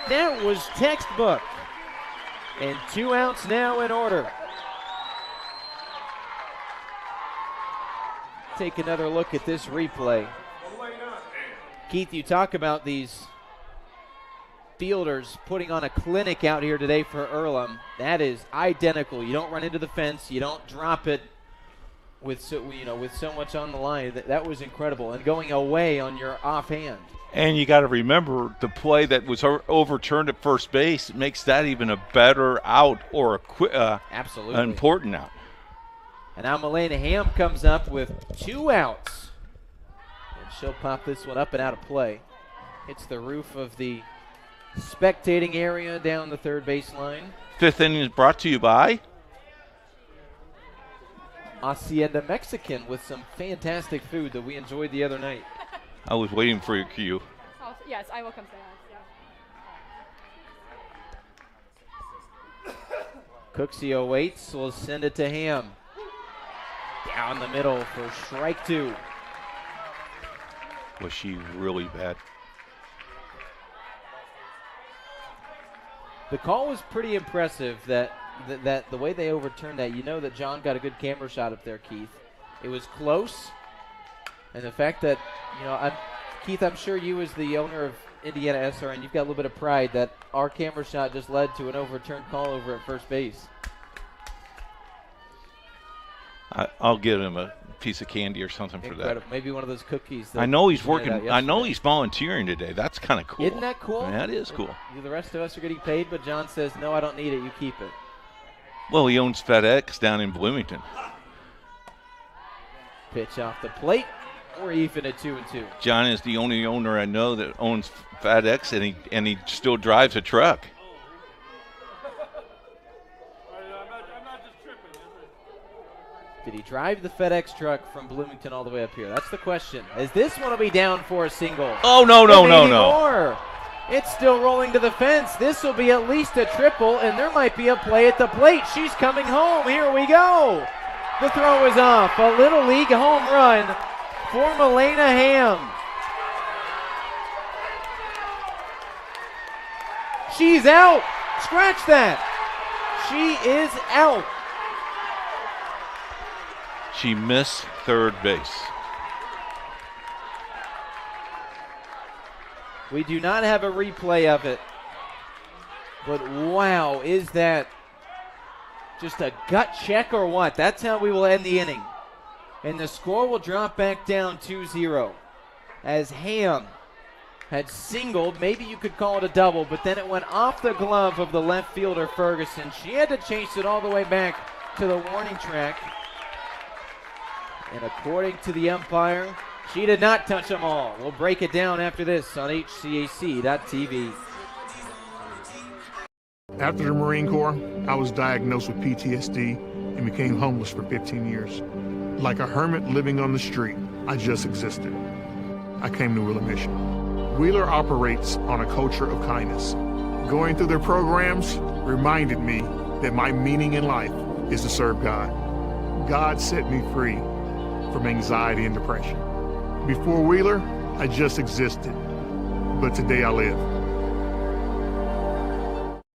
That was textbook. And 2 outs now in order. Take another look at this replay. Keith, you talk about these fielders putting on a clinic out here today for Earlham. That is identical. You don't run into the fence. You don't drop it with so much on the line. That was incredible. And going away on your offhand. And you got to remember the play that was overturned at first base makes that even a better out, or absolutely an important out. And now Milena Ham comes up with 2 outs. And she'll pop this one up and out of play. Hits the roof of the spectating area down the 3rd baseline. 5th inning is brought to you by Hacienda Mexican with some fantastic food that we enjoyed the other night. I was waiting for your cue. Oh, yes, I will come say that. Yeah. Cooksey waits, will send it to Ham. Down the middle for strike 2. Was she really bad? The call was pretty impressive, that the way they overturned that. You know that John got a good camera shot up there, Keith. It was close. And the fact that, Keith, I'm sure you as the owner of IndianaSRN, you've got a little bit of pride that our camera shot just led to an overturned call over at first base. I'll give him a piece of candy or something for that. Maybe one of those cookies. I know he's working. I know he's volunteering today. That's kind of cool. Isn't that cool? That is cool. The rest of us are getting paid, but John says, no, I don't need it. You keep it. Well, he owns FedEx down in Bloomington. Pitch off the plate. We're even at 2-2. John is the only owner I know that owns FedEx, and he still drives a truck. Did he drive the FedEx truck from Bloomington all the way up here? That's the question. As this one will be down for a single. Oh, no. It's still rolling to the fence. This will be at least a triple, and there might be a play at the plate. She's coming home. Here we go. The throw is off. A Little League home run for Melena Ham. She's out. Scratch that. She is out. She missed third base. We do not have a replay of it. But wow, is that just a gut check or what? That's how we will end the inning. And the score will drop back down 2-0 as Ham had singled. Maybe you could call it a double, but then it went off the glove of the left fielder, Ferguson. She had to chase it all the way back to the warning track. And according to the umpire, she did not touch them all. We'll break it down after this on HCAC.TV. After the Marine Corps, I was diagnosed with PTSD and became homeless for 15 years. Like a hermit living on the street, I just existed. I came to Wheeler Mission. Wheeler operates on a culture of kindness. Going through their programs reminded me that my meaning in life is to serve God. God set me free from anxiety and depression. Before Wheeler, I just existed, but today I live.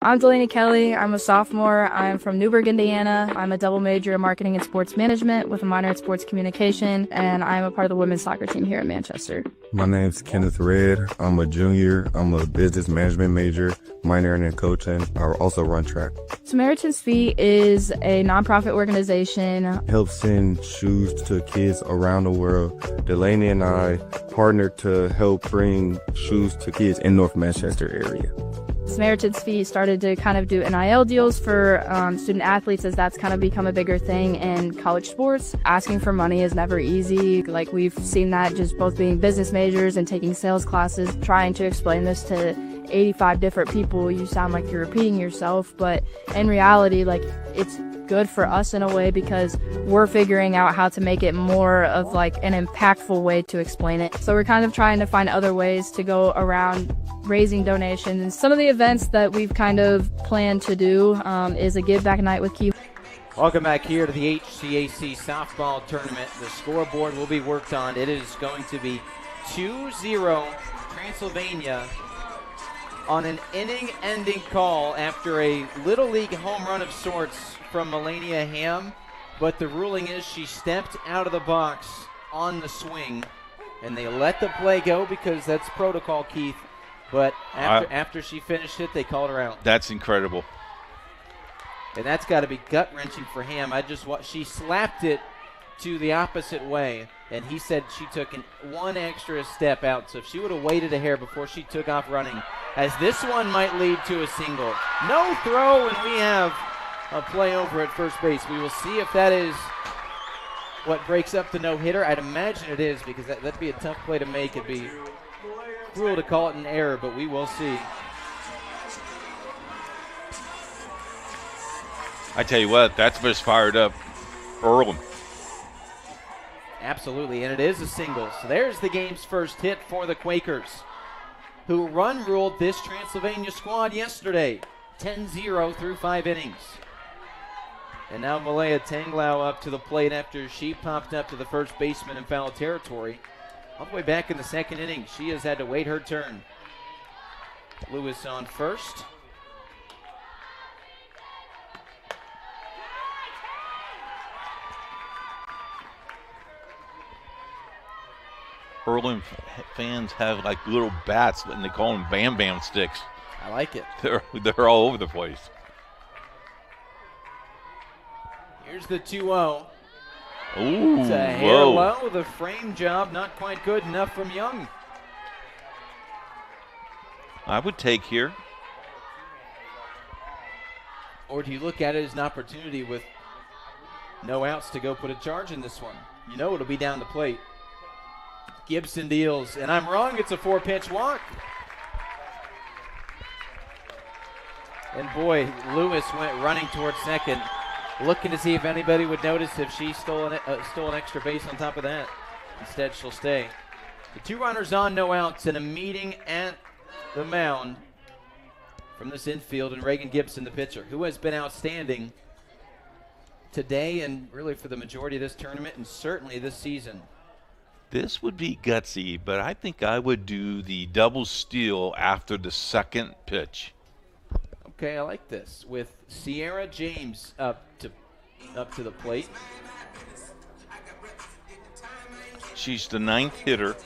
I'm Delaney Kelly. I'm a sophomore. I'm from Newburgh, Indiana. I'm a double major in marketing and sports management with a minor in sports communication, and I'm a part of the women's soccer team here in Manchester. My name's Kenneth Red. I'm a junior. I'm a business management major, minor in coaching. I also run track. Samaritan's Feet is a nonprofit organization. Helps send shoes to kids around the world. Delaney and I partnered to help bring shoes to kids in North Manchester area. Samaritan's Feet started to kind of do NIL deals for student athletes, as that's kind of become a bigger thing in college sports. Asking for money is never easy. Like, we've seen that just both being business majors and taking sales classes, trying to explain this to 85 different people. You sound like you're repeating yourself, but in reality, like, it's good for us in a way because we're figuring out how to make it more of like an impactful way to explain it. So we're kind of trying to find other ways to go around raising donations. And some of the events that we've kind of planned to do is a give back night with Key. Welcome back here to the HCAC softball tournament. The scoreboard will be worked on. It is going to be 2-0 Transylvania on an inning-ending call after a Little League home run of sorts from Melena Ham, but the ruling is she stepped out of the box on the swing, and they let the play go because that's protocol, Keith. But after she finished it, they called her out. That's incredible. And that's got to be gut-wrenching for Ham. She slapped it to the opposite way, and he said she took one extra step out. So if she would have waited a hair before she took off running, as this one might lead to a single. No throw, and we have a play over at first base. We will see if that is what breaks up the no-hitter. I'd imagine it is, because that'd be a tough play to make. It'd be cruel to call it an error, but we will see. I tell you what, that's just fired up Earlham. Absolutely, and it is a single. So there's the game's first hit for the Quakers, who run-ruled this Transylvania squad yesterday, 10-0 through 5 innings. And now Malaya Tanglau up to the plate after she popped up to the first baseman in foul territory. All the way back in the second inning, she has had to wait her turn. Lewis on first. Earlham fans have like little bats, and they call them Bam Bam sticks. I like it. They're all over the place. Here's the 2-0. Ooh, it's a hair low. The frame job not quite good enough from Young. I would take here. Or do you look at it as an opportunity with no outs to go put a charge in this one? You know it'll be down the plate. Gibson deals, and I'm wrong, it's a 4-pitch walk. And boy, Lewis went running towards second, looking to see if anybody would notice if she stole an extra base on top of that. Instead, she'll stay. The 2 runners on, no outs, in a meeting at the mound from this infield, and Reagan Gibson, the pitcher, who has been outstanding today and really for the majority of this tournament and certainly this season. This would be gutsy, but I think I would do the double steal after the second pitch. Okay, I like this. With Sierra James up to the plate. She's the 9th hitter.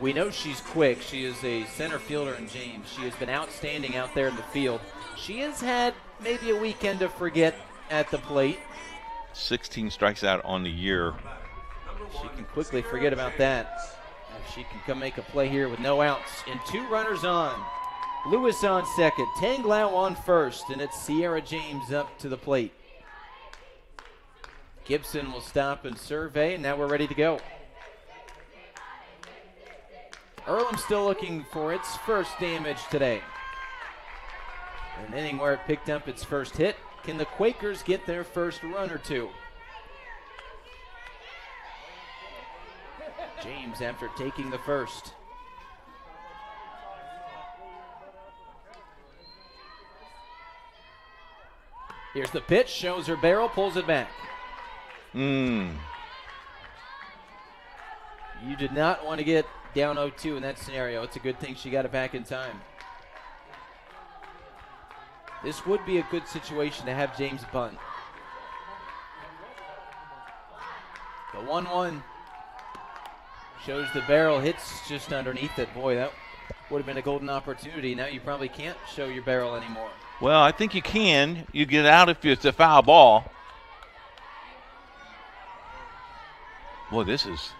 We know she's quick. She is a center fielder in James. She has been outstanding out there in the field. She has had maybe a weekend to forget at the plate. 16 strikes out on the year. She can quickly forget about that. If she can come make a play here with no outs and 2 runners on. Lewis on second, Tanglau on first, and it's Sierra James up to the plate. Gibson will stop and survey, and now we're ready to go. Earlham still looking for its first damage today. An inning where it picked up its first hit. Can the Quakers get their first run or two? James after taking the first. Here's the pitch, shows her barrel, pulls it back. You did not want to get down 0-2 in that scenario. It's a good thing she got it back in time. This would be a good situation to have James bunt. The 1-1 shows the barrel hits just underneath it. Boy, that would have been a golden opportunity. Now you probably can't show your barrel anymore. Well, I think you can. You get out if it's a foul ball. Boy, this is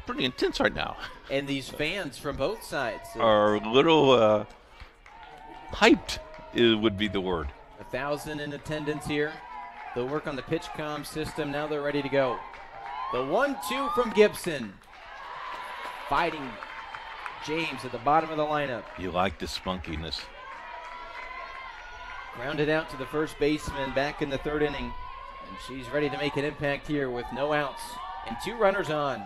pretty intense right now. And these fans from both sides are a little hyped, would be the word. 1,000 in attendance here. They'll work on the pitch comm system. Now they're ready to go. The 1-2 from Gibson. Fighting James at the bottom of the lineup. You like the spunkiness. Grounded out to the first baseman back in the 3rd inning. And she's ready to make an impact here with no outs and 2 runners on.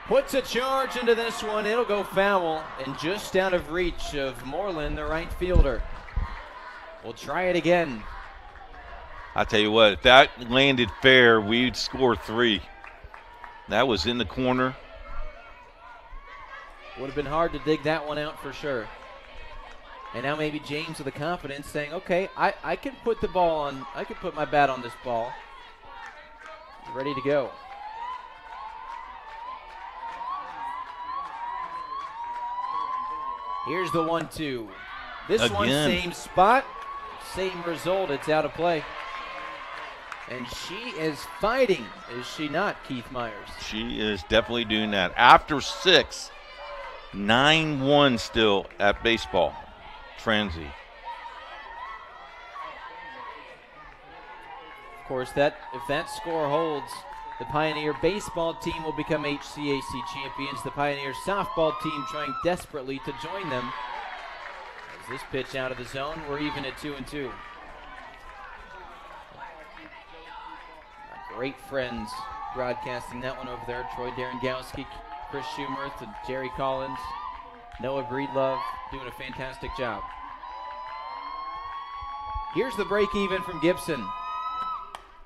Puts a charge into this one. It'll go foul and just out of reach of Moreland, the right fielder. We'll try it again. I tell you what, if that landed fair, we'd score 3. That was in the corner. Would have been hard to dig that one out for sure. And now maybe James with the confidence saying, okay, I can put the ball on, I can put my bat on this ball. Ready to go. Here's the 1-2. This Again. one, same spot, same result. It's out of play. And she is fighting, is she not, Keith Myers? She is definitely doing that. After 6, 9-1 still at baseball. Transy. Of course, if that score holds, the Pioneer baseball team will become HCAC champions. The Pioneer softball team trying desperately to join them. As this pitch out of the zone, we're even at 2-2. Our great friends broadcasting that one over there. Troy Darengowski, Chris Schumerth, and Jerry Collins. Noah Breedlove doing a fantastic job. Here's the break even from Gibson.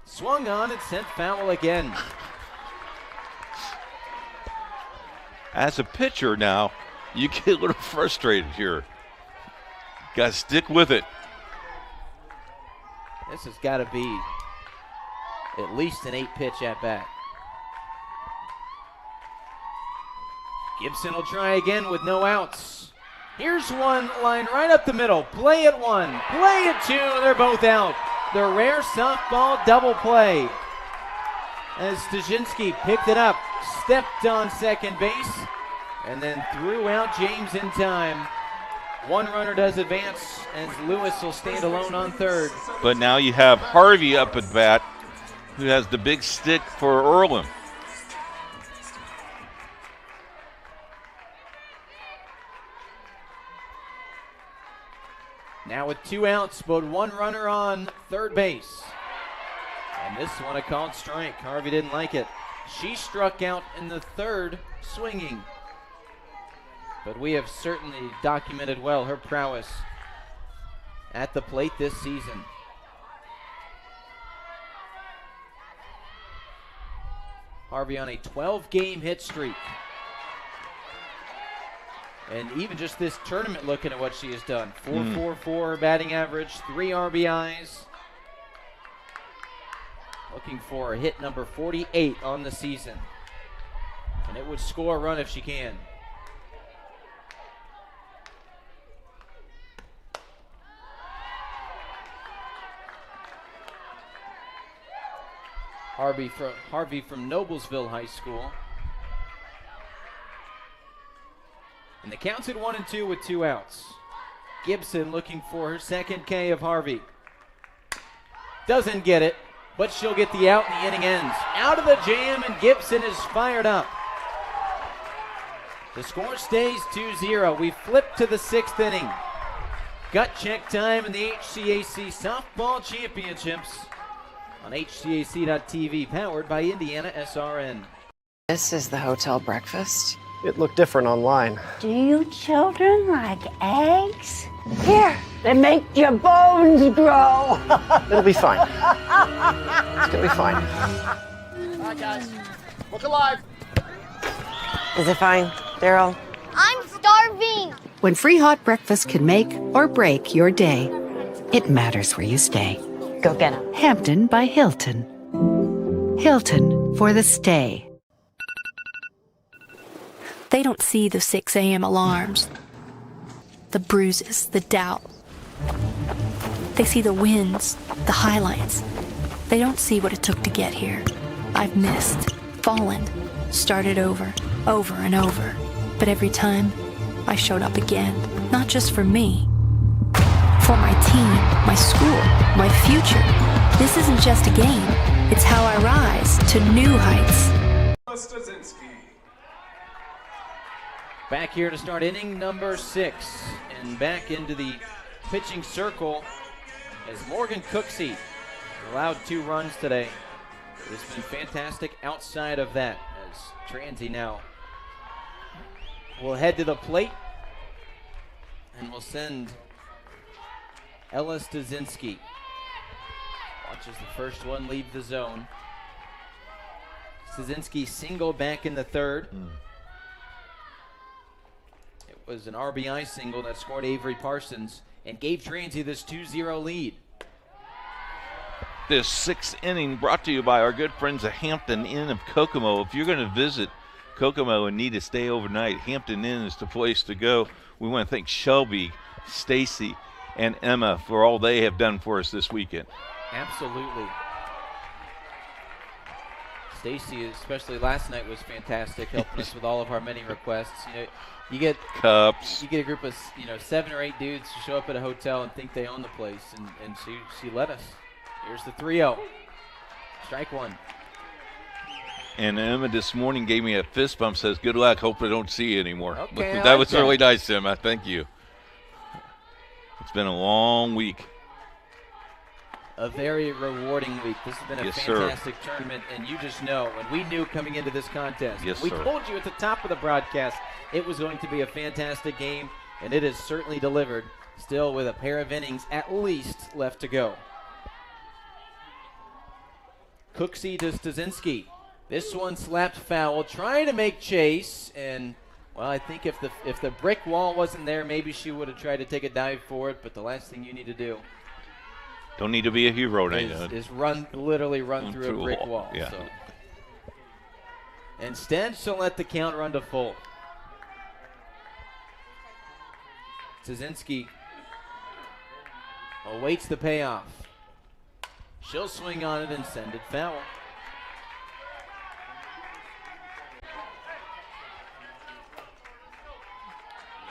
Swung on and sent foul again. As a pitcher now, you get a little frustrated here. Got to stick with it. This has got to be at least an 8-pitch at bat. Gibson will try again with no outs. Here's one line right up the middle. Play at 1, play at 2. They're both out. The rare softball double play. As Stajinski picked it up, stepped on second base, and then threw out James in time. One runner does advance as Lewis will stand alone on third. But now you have Harvey up at bat, who has the big stick for Earlham. Now with 2 outs, but 1 runner on third base. And this one a called strike. Harvey didn't like it. She struck out in the third swinging. But we have certainly documented well her prowess at the plate this season. Harvey on a 12-game hit streak. And even just this tournament, looking at what she has done. 4.44 batting average, 3 RBIs. Looking for hit number 48 on the season. And it would score a run if she can. Harvey from Noblesville High School. And the count's at 1-2 with 2 outs. Gibson looking for her second K of Harvey. Doesn't get it, but she'll get the out and the inning ends. Out of the jam, and Gibson is fired up. The score stays 2-0. We flip to the 6th inning. Gut check time in the HCAC Softball Championships on HCAC.TV, powered by IndianaSRN. This is the hotel breakfast. It looked different online. Do you children like eggs? Here, they make your bones grow. It'll be fine. It's gonna be fine. All right, guys, look alive. Is it fine, Daryl? I'm starving. When free hot breakfast can make or break your day, it matters where you stay. Go get 'em. Hampton by Hilton. Hilton for the stay. They don't see the 6 a.m. alarms, the bruises, the doubt. They see the wins, the highlights. They don't see what it took to get here. I've missed, fallen, started over and over. But every time, I showed up again. Not just for me, for my team, my school, my future. This isn't just a game. It's how I rise to new heights. Back here to start inning number 6, and back into the pitching circle as Morgan Cooksey allowed 2 runs today. It's been fantastic outside of that, as Transy now will head to the plate and will send Ella Stasinski. Watches the first one leave the zone. Stasinski single back in the third. Was an RBI single that scored Avery Parsons and gave Transy this 2-0 lead. This 6th inning brought to you by our good friends at Hampton Inn of Kokomo. If you're going to visit Kokomo and need to stay overnight, Hampton Inn is the place to go. We want to thank Shelby, Stacy, and Emma for all they have done for us this weekend. Absolutely. Stacy, especially last night, was fantastic, helping us with all of our many requests. You know, you get cups. You get a group of 7 or 8 dudes to show up at a hotel and think they own the place, and she let us. Here's the 3-0. Strike 1. And Emma this morning gave me a fist bump, says, good luck, hope I don't see you anymore. Okay, that was really nice, Emma. Thank you. It's been a long week. A very rewarding week. This has been a fantastic tournament, and you just know, and we knew coming into this contest, we told you at the top of the broadcast it was going to be a fantastic game, and it has certainly delivered, still with a pair of innings at least left to go. Cooksey to Stasinski. This one slapped foul, trying to make chase, and well, I think if the brick wall wasn't there, maybe she would have tried to take a dive for it, but the last thing you need to do don't need to be a hero is literally run through a brick wall. Yeah. So. Instead, she'll let the count run to full. Stasinski awaits the payoff. She'll swing on it and send it foul.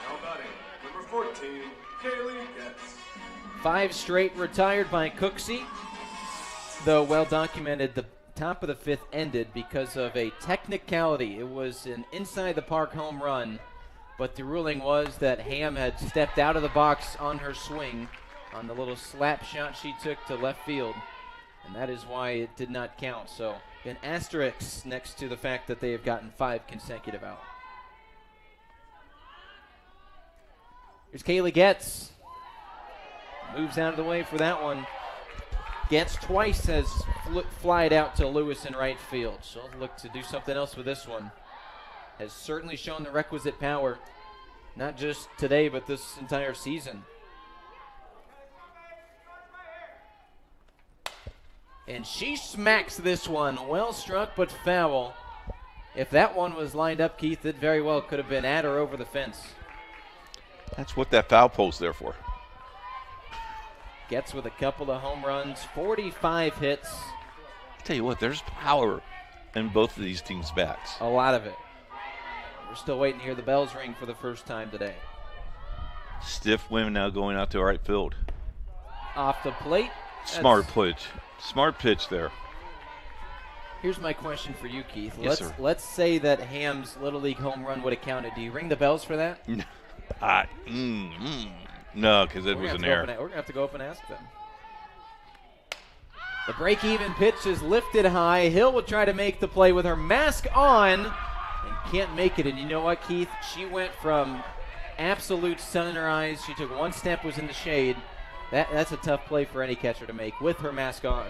Now batting, number 14, Kaylee Getz. 5 straight retired by Cooksey, though well documented. The top of the 5th ended because of a technicality. It was an inside the park home run, but the ruling was that Ham had stepped out of the box on her swing on the little slap shot she took to left field, and that is why it did not count. So an asterisk next to the fact that they have gotten 5 consecutive out. Here's Kaylee Getz. Moves out of the way for that one. Getz twice has flied out to Lewis in right field. She'll look to do something else with this one. Has certainly shown the requisite power, not just today, but this entire season. And she smacks this one. Well struck, but foul. If that one was lined up, Keith, it very well could have been at or over the fence. That's what that foul pole's there for. Gets with a couple of home runs, 45 hits. I tell you what, there's power in both of these teams' bats. A lot of it. We're still waiting to hear the bells ring for the first time today. Stiff wind now going out to right field. Off the plate. Smart pitch. Smart pitch there. Here's my question for you, Keith. Yes, sir. Let's say that Ham's Little League home run would have counted. Do you ring the bells for that? No, because it was an error. We're going to have to go up and ask them. The break-even pitch is lifted high. Hill will try to make the play with her mask on and can't make it. And you know what, Keith? She went from absolute sun in her eyes. She took one step, was in the shade. That's a tough play for any catcher to make with her mask on.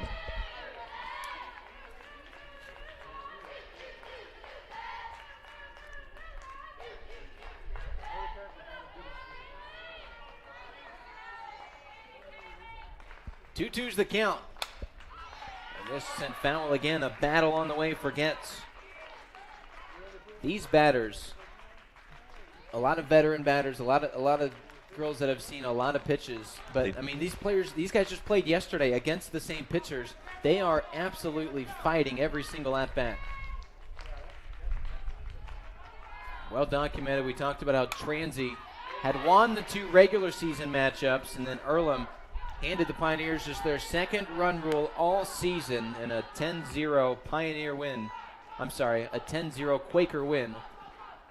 Two-two's the count. And this sent foul again. A battle on the way for Getz. These batters, a lot of veteran batters, a lot of girls that have seen a lot of pitches. But I mean, these guys just played yesterday against the same pitchers. They are absolutely fighting every single at bat. Well documented. We talked about how Transy had won the 2 regular season matchups, and then Earlham handed the Pioneers just their second run rule all season in a 10-0 Pioneer win. I'm sorry, a 10-0 Quaker win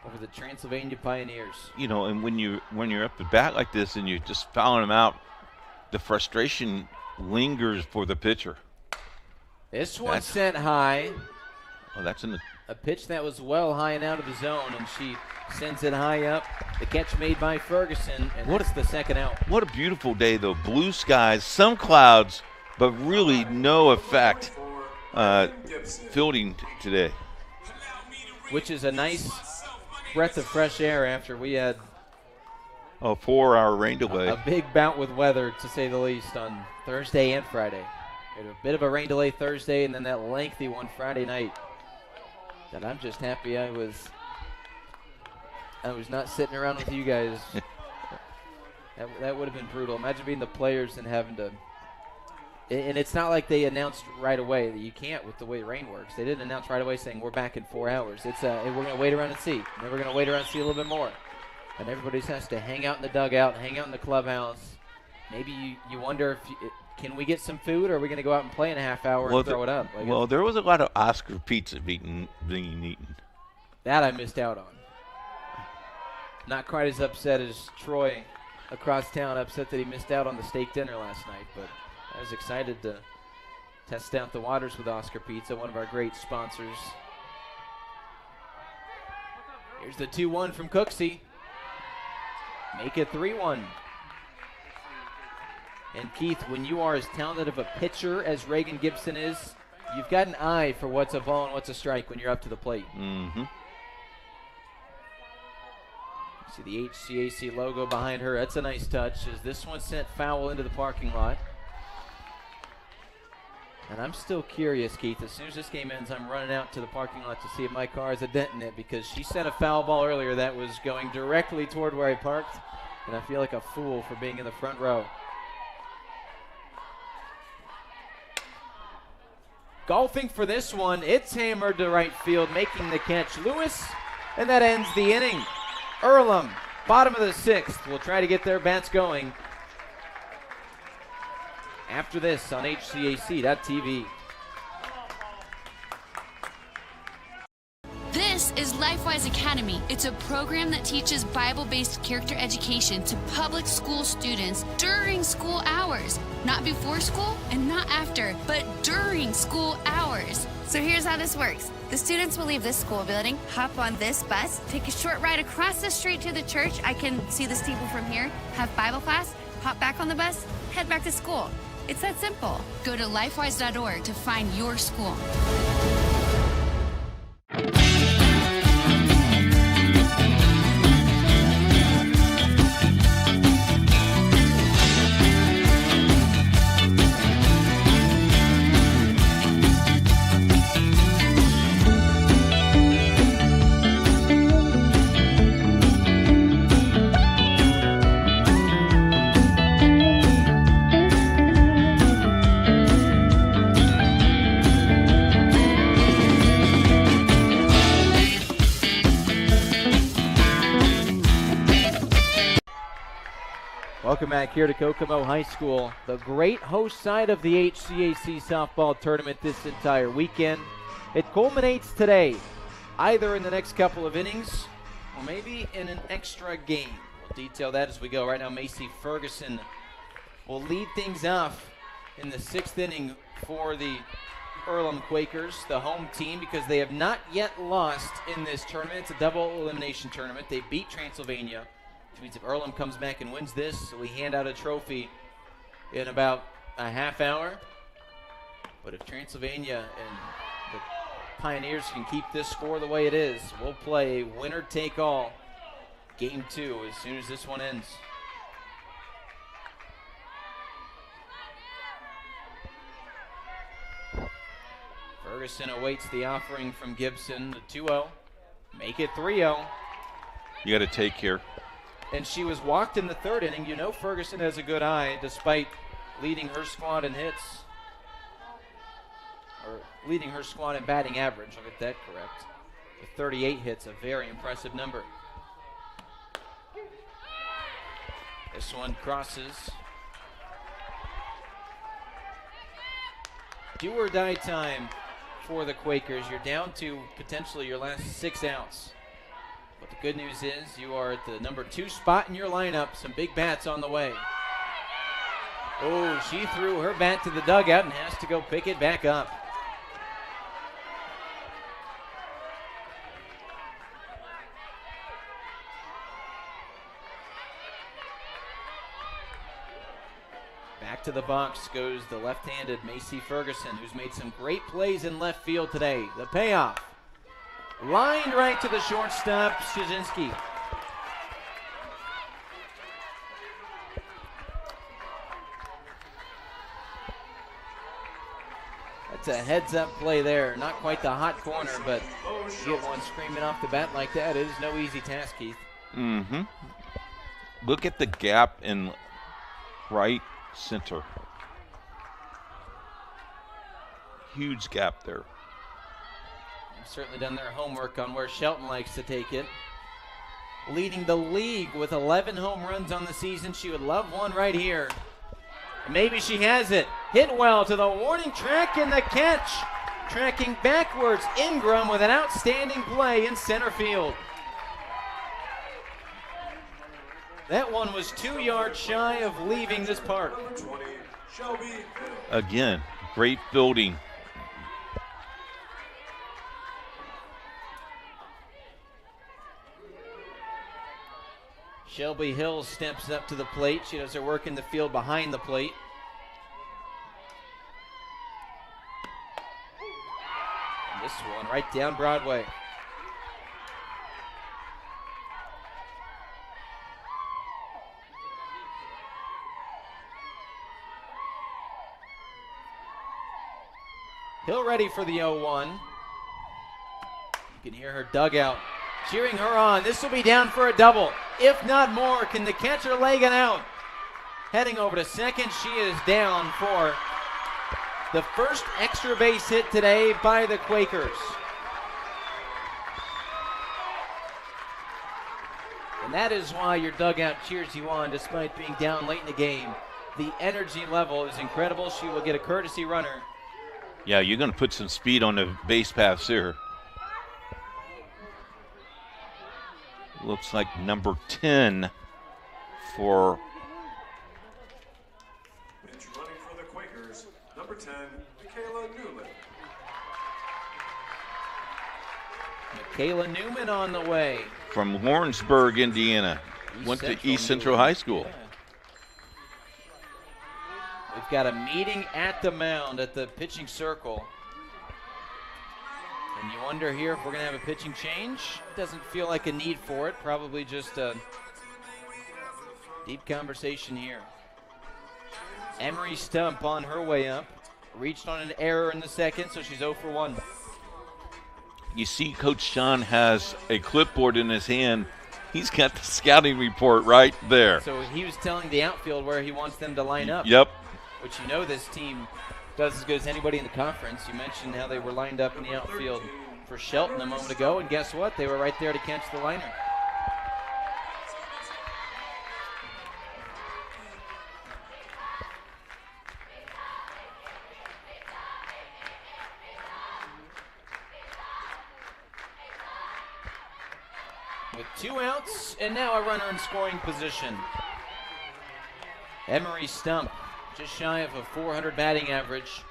over the Transylvania Pioneers. You know, and when you're up the bat like this and you're just fouling them out, the frustration lingers for the pitcher. This one sent high. Oh, that's in the... A pitch that was well high and out of the zone, and she sends it high up. The catch made by Ferguson, and what's the second out? What a beautiful day, though. Blue skies, some clouds, but really no effect fielding today. Which is a nice breath of fresh air after we had a 4-hour rain delay. A big bout with weather, to say the least, on Thursday and Friday. We had a bit of a rain delay Thursday, and then that lengthy one Friday night. And I'm just happy I was not sitting around with you guys. That would have been brutal. Imagine being the players and having to. And it's not like they announced right away that you can't with the way rain works. They didn't announce right away saying we're back in 4 hours. It's we're going to wait around and see. And then we're going to wait around and see a little bit more. And everybody has to hang out in the dugout, hang out in the clubhouse. Maybe you wonder if can we get some food, or are we going to go out and play in a half hour and throw it up? Well, there was a lot of Oscar pizza being eaten. That I missed out on. Not quite as upset as Troy across town, upset that he missed out on the steak dinner last night, but I was excited to test out the waters with Oscar Pizza, one of our great sponsors. Here's the 2-1 from Cooksey. Make it 3-1. And Keith, when you are as talented of a pitcher as Reagan Gibson is, you've got an eye for what's a ball and what's a strike when you're up to the plate. Mm-hmm. See the HCAC logo behind her. That's a nice touch, as this one sent foul into the parking lot. And I'm still curious, Keith. As soon as this game ends, I'm running out to the parking lot to see if my car has a dent in it, because she sent a foul ball earlier that was going directly toward where I parked, and I feel like a fool for being in the front row. Golfing for this one. It's hammered to right field, making the catch Lewis, and that ends the inning. Earlham, bottom of the 6th, will try to get their bats going after this on HCAC.TV. This is LifeWise Academy. Academy. It's a program that teaches Bible-based character education to public school students during school hours. Not before school and not after, but during school hours. So here's how this works. The students will leave this school building, hop on this bus, take a short ride across the street to the church. I can see the steeple from here, have Bible class, hop back on the bus, head back to school. It's that simple. Go to lifewise.org to find your school. Welcome back here to Kokomo High School, the great host side of the HCAC softball tournament this entire weekend. It culminates today, either in the next couple of innings or maybe in an extra game. We'll detail that as we go. Right now, Macy Ferguson will lead things off in the 6th inning for the Earlham Quakers, the home team, because they have not yet lost in this tournament. It's a double elimination tournament. They beat Transylvania. Which means if Earlham comes back and wins this, we hand out a trophy in about a half hour. But if Transylvania and the Pioneers can keep this score the way it is, we'll play winner-take-all game 2 as soon as this one ends. Ferguson awaits the offering from Gibson, the 2-0. Make it 3-0. You got to take here. And she was walked in the 3rd inning. You know Ferguson has a good eye despite leading her squad in hits. Or leading her squad in batting average. I'll get that correct. With 38 hits, a very impressive number. This one crosses. Do or die time for the Quakers. You're down to potentially your last 6 outs. But the good news is you are at the number 2 spot in your lineup. Some big bats on the way. Oh, she threw her bat to the dugout and has to go pick it back up. Back to the box goes the left-handed Macy Ferguson, who's made some great plays in left field today. The payoff. Lined right to the shortstop, Szczynski. That's a heads-up play there. Not quite the hot corner, but get one screaming off the bat like that. It is no easy task, Keith. Mm-hmm. Look at the gap in right center. Huge gap there. Certainly done their homework on where Shelton likes to take it. Leading the league with 11 home runs on the season. She would love one right here. Maybe she has it. Hit well to the warning track and the catch. Tracking backwards, Ingram with an outstanding play in center field. That one was 2 yards shy of leaving this park. Again, great fielding. Shelby Hill steps up to the plate. She does her work in the field behind the plate. And this one right down Broadway. Hill ready for the 0-1. You can hear her dugout cheering her on. This will be down for a double, if not more. Can the catcher leg it out? Heading over to second, she is down for the first extra base hit today by the Quakers. And that is why your dugout cheers you on despite being down late in the game. The energy level is incredible. She will get a courtesy runner. Yeah, you're going to put some speed on the base paths here. Looks like number 10 for Running for the Quakers, number 10, Michaela Newman. Michaela Newman on the way. from Lawrenceburg, Indiana. Went to East Central High School. Yeah. We've got a meeting at the mound at the pitching circle. And you wonder here if we're going to have a pitching change. Doesn't feel like a need for it. Probably just a deep conversation here. Emery Stump on her way up. Reached on an error in the second, so she's 0 for 1. You see Coach John has a clipboard in his hand. He's got the scouting report right there. So he was telling the outfield where he wants them to line up. Yep. Which you know this team does as good as anybody in the conference. You mentioned how they were lined up in the outfield for Shelton a moment ago, and guess what? They were right there to catch the liner. With 2 outs, and now a runner in scoring position. Emery Stump, just shy of a 400 batting average.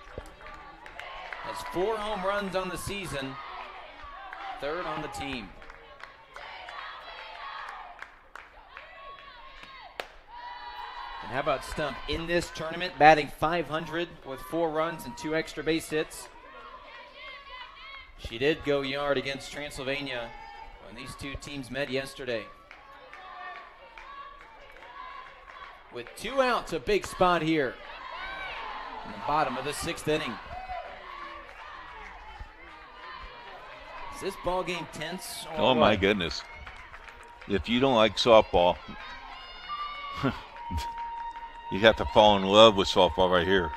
Has 4 home runs on the season, 3rd on the team. And how about Stump in this tournament, batting .500 with 4 runs and 2 extra base hits. She did go yard against Transylvania when these two teams met yesterday. With 2 outs, a big spot here in the bottom of the 6th inning. Is this ball game tense? Oh, my goodness. If you don't like softball, you have to fall in love with softball right here.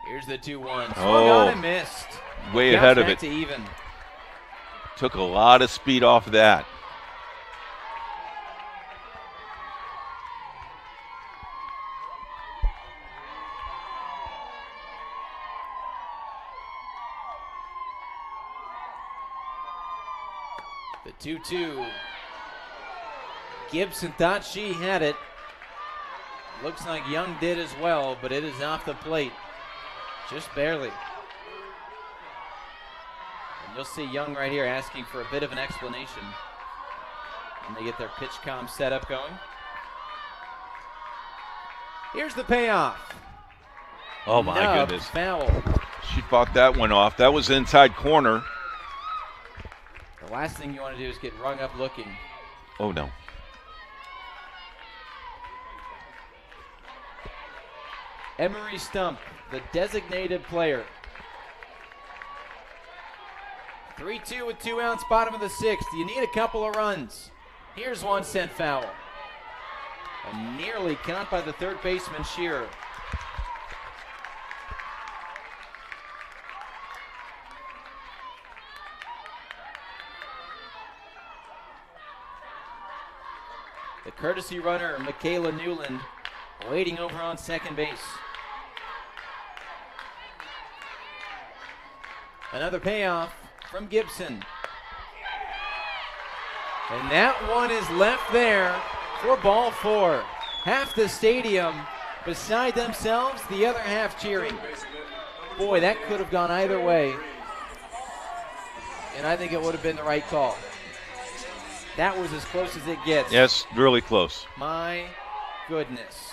Here's the 2-1. Swung Oh, on and missed. way Counts ahead of back it. to even. Took a lot of speed off of that. The 2-2. Gibson thought she had it. Looks like Young did as well, but it is off the plate. Just barely. And you'll see Young right here asking for a bit of an explanation. And they get their pitch comm setup going. Here's the payoff. Oh, my Nub goodness. Foul. She fought that one off. That was inside corner. The last thing you want to do is get rung up looking. Oh, no. Emery Stump, the designated player. 3-2 with 2 outs, bottom of the 6th. You need a couple of runs. Here's one sent foul. And nearly caught by the third baseman, Shearer. The courtesy runner, Michaela Newland, waiting over on second base. Another payoff from Gibson. And that one is left there for ball 4. Half the stadium beside themselves, the other half cheering. Boy, that could have gone either way. And I think it would have been the right call. That was as close as it gets. Yes, really close. My goodness.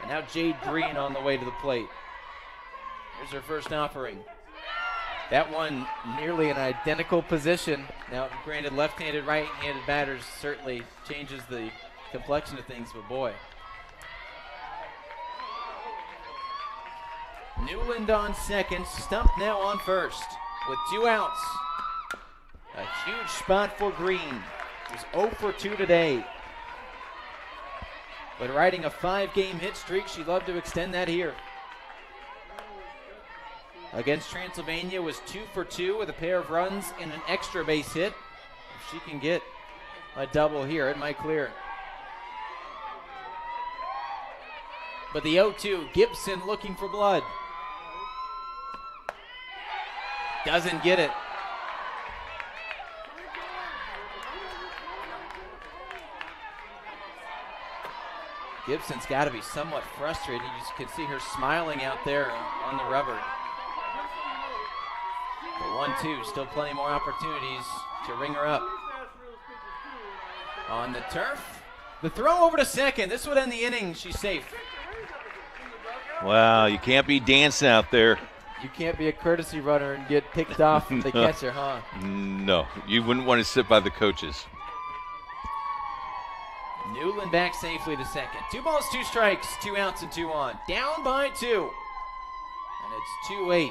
And now Jade Green on the way to the plate. Here's her first offering. That one nearly an identical position. Now, granted, left-handed, right-handed batters certainly changes the complexion of things, but boy. Newland on second, Stump now on first with 2 outs. A huge spot for Green. He's 0 for 2 today. But riding a 5-game hit streak, she'd love to extend that here. Against Transylvania was 2 for 2 with a pair of runs and an extra base hit. If she can get a double here, it might clear. But the 0-2, Gibson looking for blood. Doesn't get it. Gibson's got to be somewhat frustrated. You just can see her smiling out there on the rubber. The 1-2, still plenty more opportunities to ring her up. On the turf, the throw over to second. This would end the inning. She's safe. Wow, you can't be dancing out there. You can't be a courtesy runner and get picked off if they catch her, huh? No, you wouldn't want to sit by the coaches. Newland back safely to second. 2 balls, 2 strikes, 2 outs and 2 on. Down by 2. And it's 2-8.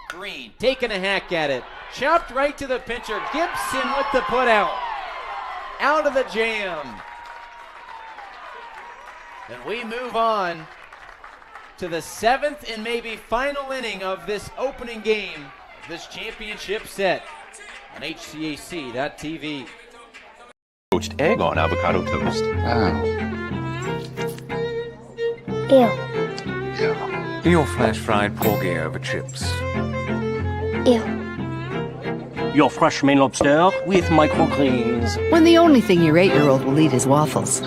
Green taking a hack at it. Chopped right to the pitcher. Gibson with the putout. Out of the jam. And we move on to the 7th and maybe final inning of this opening game, this championship set on HCAC.TV. Poached egg on avocado toast. Ew. Your flash fried porgy over chips. Ew. Your fresh main lobster with microgreens. When the only thing your 8-year-old will eat is waffles.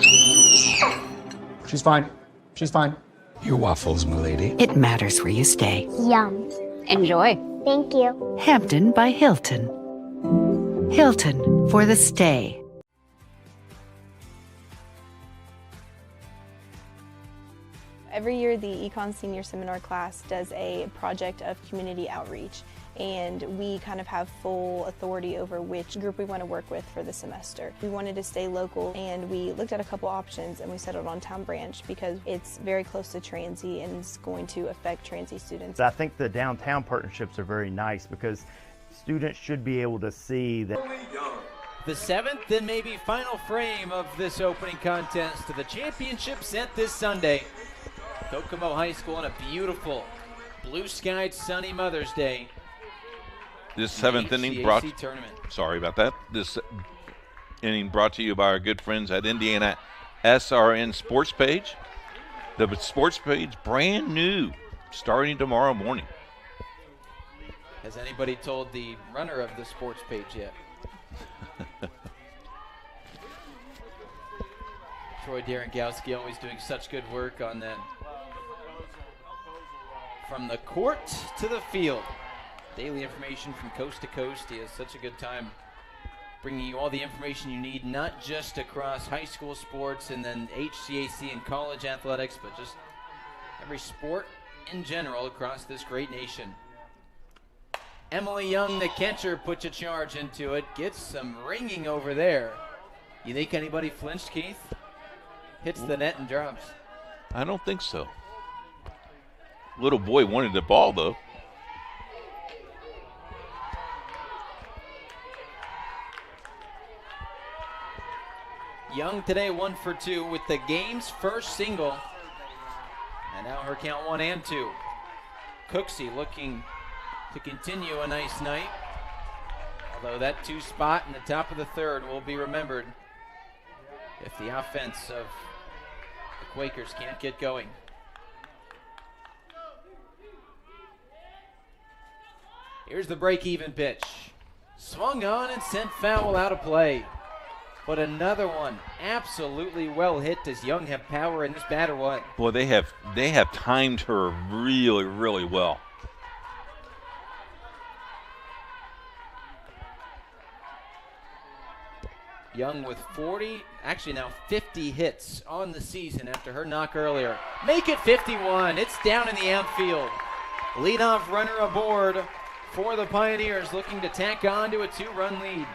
She's fine. She's fine. Your waffles, milady. It matters where you stay. Yum. Enjoy. Thank you. Hampton by Hilton. Hilton for the stay. Every year, the Econ Senior Seminar class does a project of community outreach, and we kind of have full authority over which group we want to work with for the semester. We wanted to stay local, and we looked at a couple options, and we settled on Town Branch because it's very close to Transy and it's going to affect Transy students. I think the downtown partnerships are very nice because students should be able to see that. The 7th and maybe final frame of this opening contest to the championship set this Sunday. Kokomo High School on a beautiful blue-skied sunny Mother's Day. This 7th inning brought. Sorry about that. This inning brought to you by our good friends at IndianaSRN Sports Page. The sports page brand new, starting tomorrow morning. Has anybody told the runner of the sports page yet? Troy Darengowski always doing such good work on that. From the court to the field. Daily information from coast to coast. He has such a good time bringing you all the information you need, not just across high school sports and then HCAC and college athletics, but just every sport in general across this great nation. Emily Young, the catcher, puts a charge into it. Gets some ringing over there. You think anybody flinched, Keith? Hits the net and drops. I don't think so. Little boy wanted the ball, though. Young today 1 for 2 with the game's first single. And now her count 1 and 2. Cooksey looking to continue a nice night. Although that 2 spot in the top of the 3rd will be remembered if the offense of the Quakers can't get going. Here's the break-even pitch. Swung on and sent foul out of play. But another one absolutely well hit. Does Young have power in this bat or what? Boy, they have timed her really, really well. Young with 40, actually now 50 hits on the season after her knock earlier. Make it 51. It's down in the outfield. Leadoff runner aboard for the Pioneers, looking to tack on to a 2-run lead.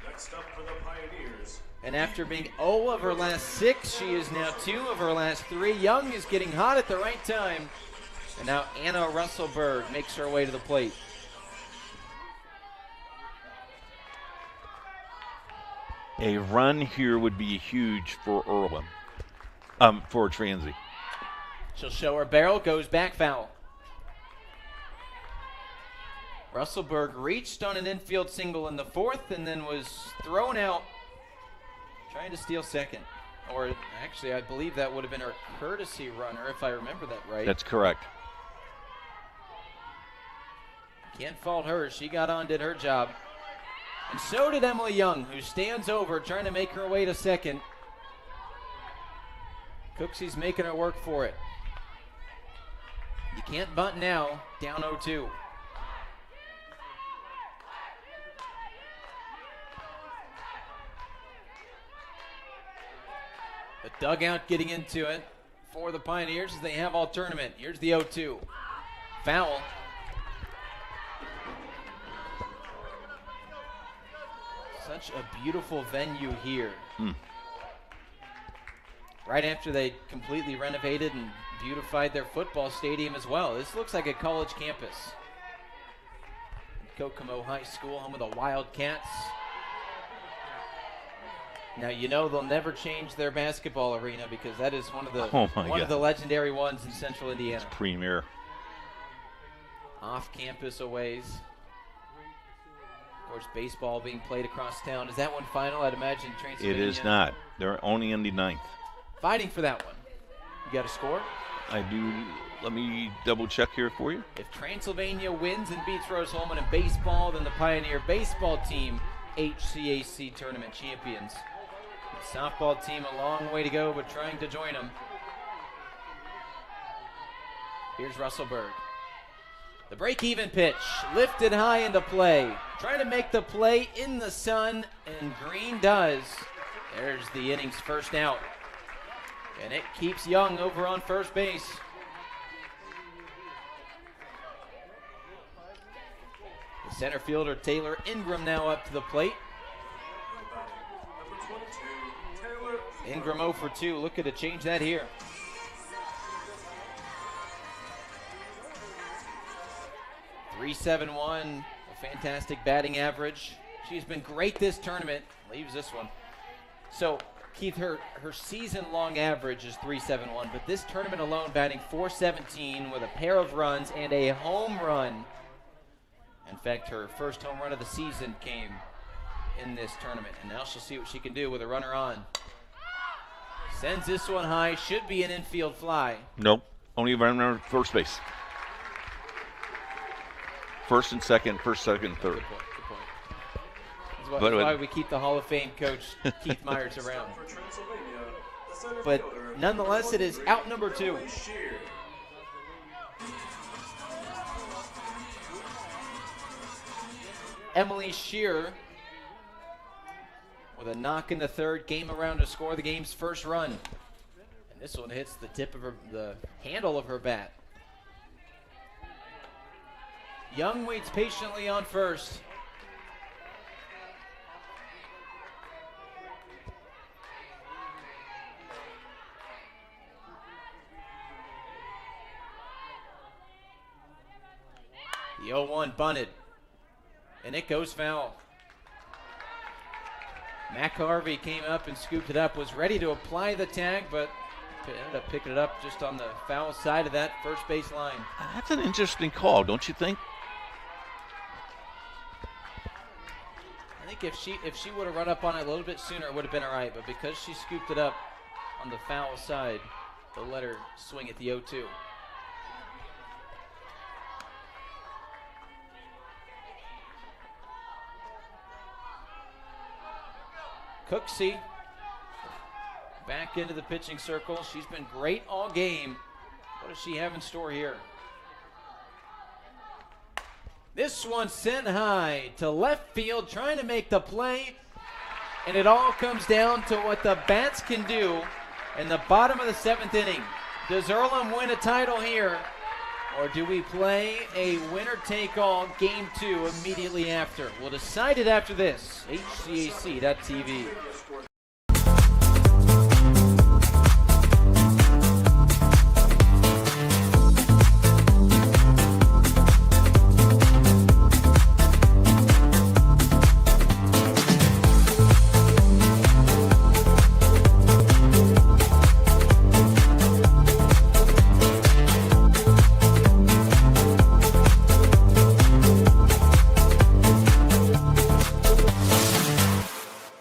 Next up for the Pioneers. And after being 0 of her last 6, she is now 2 of her last 3. Young is getting hot at the right time. And now Anna Russellberg makes her way to the plate. A run here would be huge for Earlham, for Transy. She'll show her barrel, goes back foul. Russellberg reached on an infield single in the 4th and then was thrown out trying to steal second. Or actually, I believe that would have been her courtesy runner, if I remember that right. That's correct. Can't fault her. She got on, did her job. And so did Emily Young, who stands over trying to make her way to second. Cooksey's making her work for it. You can't bunt now, down 0-2. The dugout getting into it for the Pioneers as they have all tournament. Here's the 0-2. Foul. Such a beautiful venue here. Right after they completely renovated and beautified their football stadium as well. This looks like a college campus. Kokomo High School, home of the Wildcats. Now you know they'll never change their basketball arena because that is one of the legendary ones in Central Indiana. It's premier. Off-campus aways. Of course, baseball being played across town. Is that one final? I'd imagine Transylvania. It is not. They're only in the 9th. Fighting for that one. You got a score? I do. Let me double check here for you. If Transylvania wins and beats Rose-Hulman in baseball, then the Pioneer baseball team HCAC tournament champions. The softball team a long way to go, but trying to join them. Here's Russellberg. The break-even pitch, lifted high into play. Trying to make the play in the sun, and Green does. There's the inning's first out. And it keeps Young over on first base. The center fielder Taylor Ingram now up to the plate. Ingram 0 for 2, looking to change that here. .371, a fantastic batting average. She's been great this tournament. Leaves this one. So, Keith, her season-long average is .371, but this tournament alone batting .417 with a pair of runs and a home run. In fact, her first home run of the season came in this tournament, and now she'll see what she can do with a runner on. Sends this one high, should be an infield fly. Nope, only runner first base. First and second, third. Good point. That's why we keep the Hall of Fame coach Keith Myers around. But nonetheless, it is out number 2. Emily Shearer with a knock in the third, game around to score the game's first run. And this one hits the tip of the handle of her bat. Young waits patiently on first. The 0-1 bunted, and it goes foul. Mac Harvey came up and scooped it up, was ready to apply the tag, but ended up picking it up just on the foul side of that first base line. That's an interesting call, don't you think? I think if she would have run up on it a little bit sooner, it would have been all right, but because she scooped it up on the foul side, they'll let her swing at the 0-2. Cooksey back into the pitching circle. She's been great all game. What does she have in store here? This one sent high to left field, trying to make the play. And it all comes down to what the bats can do in the bottom of the 7th inning. Does Earlham win a title here? Or do we play a winner-take-all Game 2 immediately after? We'll decide it after this. HCAC.TV.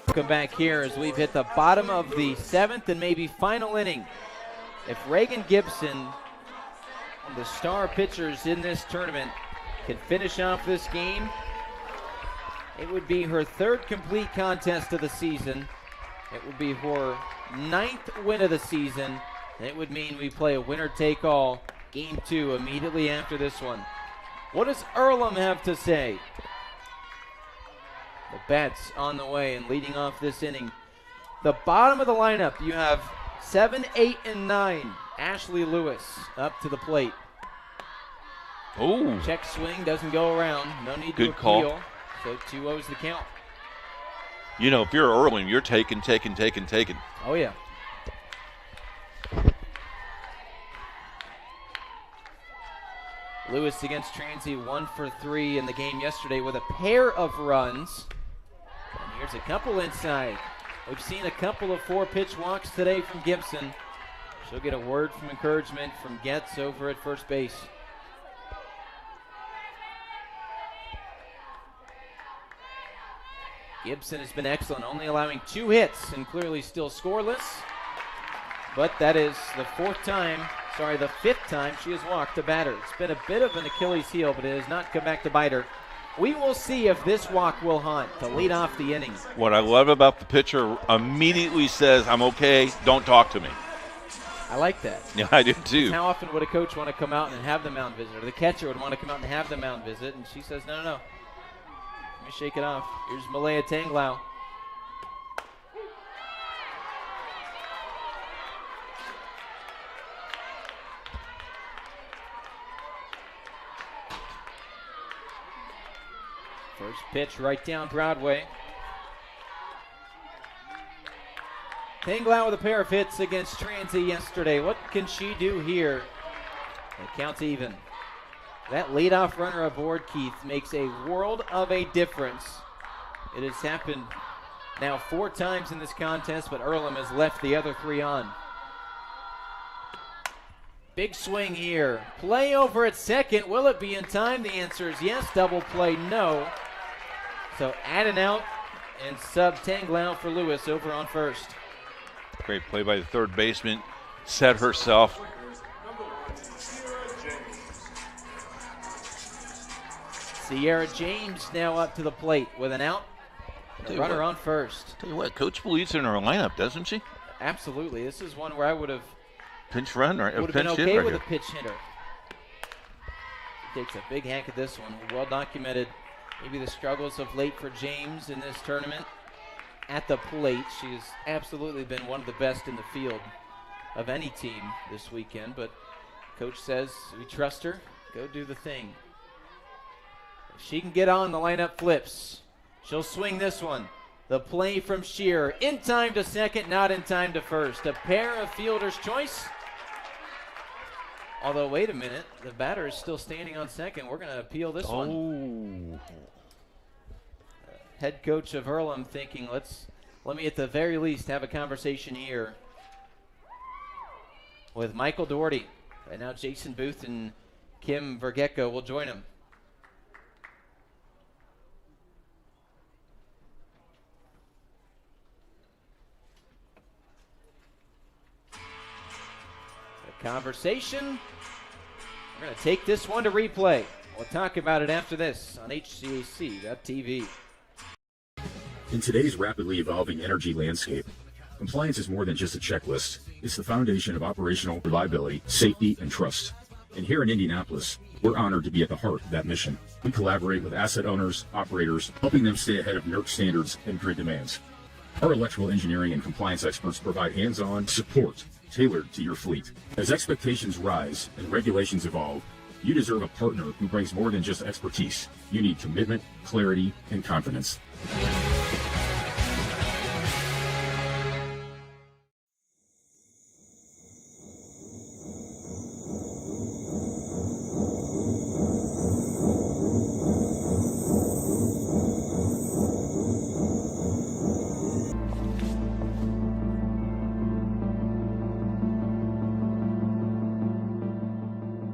Welcome back here as we've hit the bottom of the 7th and maybe final inning. If Reagan Gibson, one of the star pitchers in this tournament, can finish off this game, it would be her 3rd complete contest of the season. It would be her 9th win of the season It would mean we play a winner-take-all game 2 immediately after this one. What does Earlham have to say? The Bats on the way and leading off this inning. The bottom of the lineup, you have 7, 8, and 9. Ashley Lewis up to the plate. Oh. Check swing, doesn't go around. No need Good to appeal. call. So 2-0's the count. You know, if you're Earlham, you're taking. Oh, yeah. Lewis against Transy, 1 for 3 in the game yesterday with a pair of runs. And here's a couple inside. We've seen a couple of 4-pitch walks today from Gibson. She'll get a word from encouragement from Getz over at first base. Gibson has been excellent, only allowing 2 hits and clearly still scoreless. But that is the 5th time she has walked a batter. It's been a bit of an Achilles heel, but it has not come back to bite her. We will see if this walk will haunt to lead off the inning. What I love about the pitcher immediately says, I'm okay, don't talk to me. I like that. Yeah, I do too. How often would a coach want to come out and have the mound visit? Or the catcher would want to come out and have the mound visit, and she says, no. Let me shake it off. Here's Malaya Tanglau. First pitch right down Broadway. Tanglau with a pair of hits against Transy yesterday. What can she do here? It counts even. That leadoff runner aboard, Keith, makes a world of a difference. It has happened now 4 times in this contest, but Earlham has left the other 3 on. Big swing here. Play over at second. Will it be in time? The answer is yes. Double play, no. So add an out and sub Tanglau for Lewis over on first. Great play by the third baseman. Set herself. Sierra James now up to the plate with an out. The runner on first. Tell you what, Coach believes in her lineup, doesn't she? Absolutely. This is one where I would have pinch run or would have pinch been hit okay right with here. a pitch hitter. Takes a big hack at this one. Well documented. Maybe the struggles of late for James in this tournament. At the plate, she's absolutely been one of the best in the field of any team this weekend. But Coach says we trust her. Go do the thing. If she can get on, the lineup flips. She'll swing this one. The play from Shearer. In time to second, not in time to first. A pair of fielder's choice. Although, wait a minute. The batter is still standing on second. We're going to appeal this one. Head coach of Earlham thinking, let me at the very least have a conversation here with Michael Doherty. And now Jason Booth and Kim Vergecko will join him. Conversation. We're going to take this one to replay. We'll talk about it after this on HCAC.TV. In today's rapidly evolving energy landscape, compliance is more than just a checklist. It's the foundation of operational reliability, safety, and trust. And here in Indianapolis, we're honored to be at the heart of that mission. We collaborate with asset owners, operators, helping them stay ahead of NERC standards and grid demands. Our electrical engineering and compliance experts provide hands-on support tailored to your fleet. As expectations rise and regulations evolve, you deserve a partner who brings more than just expertise. You need commitment, clarity, and confidence.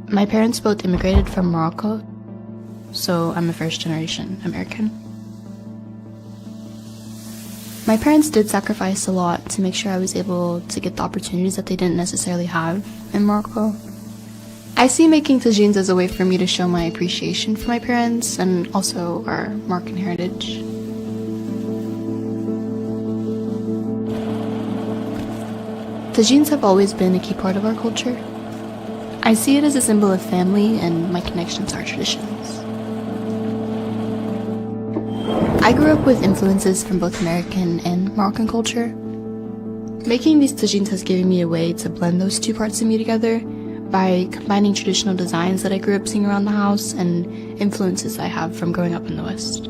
My parents both immigrated from Morocco, so I'm a first-generation American. My parents did sacrifice a lot to make sure I was able to get the opportunities that they didn't necessarily have in Morocco. I see making tagines as a way for me to show my appreciation for my parents and also our Moroccan heritage. Tagines have always been a key part of our culture. I see it as a symbol of family and my connection to our traditions. I grew up with influences from both American and Moroccan culture. Making these tagines has given me a way to blend those two parts of me together by combining traditional designs that I grew up seeing around the house and influences I have from growing up in the West.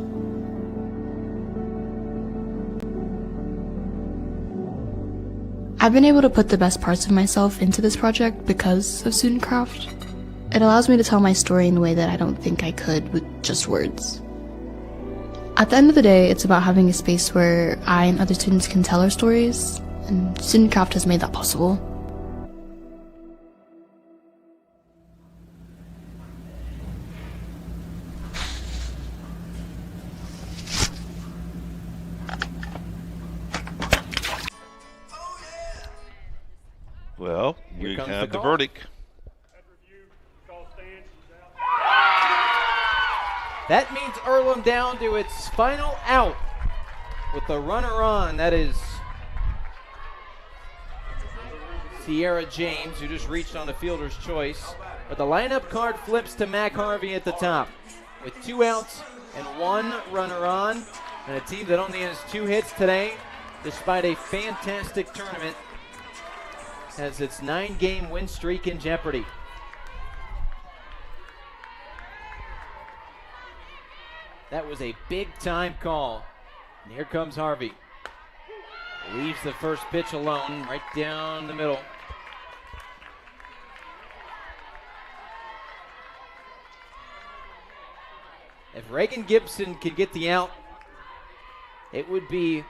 I've been able to put the best parts of myself into this project because of student craft. It allows me to tell my story in a way that I don't think I could with just words. At the end of the day, it's about having a space where I and other students can tell our stories, and student craft has made that possible. Well, we have the verdict. That means Earlham down to its final out with the runner on. That is Sierra James, who just reached on the fielder's choice. But the lineup card flips to Mac Harvey at the top with 2 outs and 1 runner on. And a team that only has 2 hits today, despite a fantastic tournament, has its 9-game win streak in jeopardy. That was a big-time call. And here comes Harvey. Leaves the first pitch alone, right down the middle. If Reagan Gibson could get the out, it would be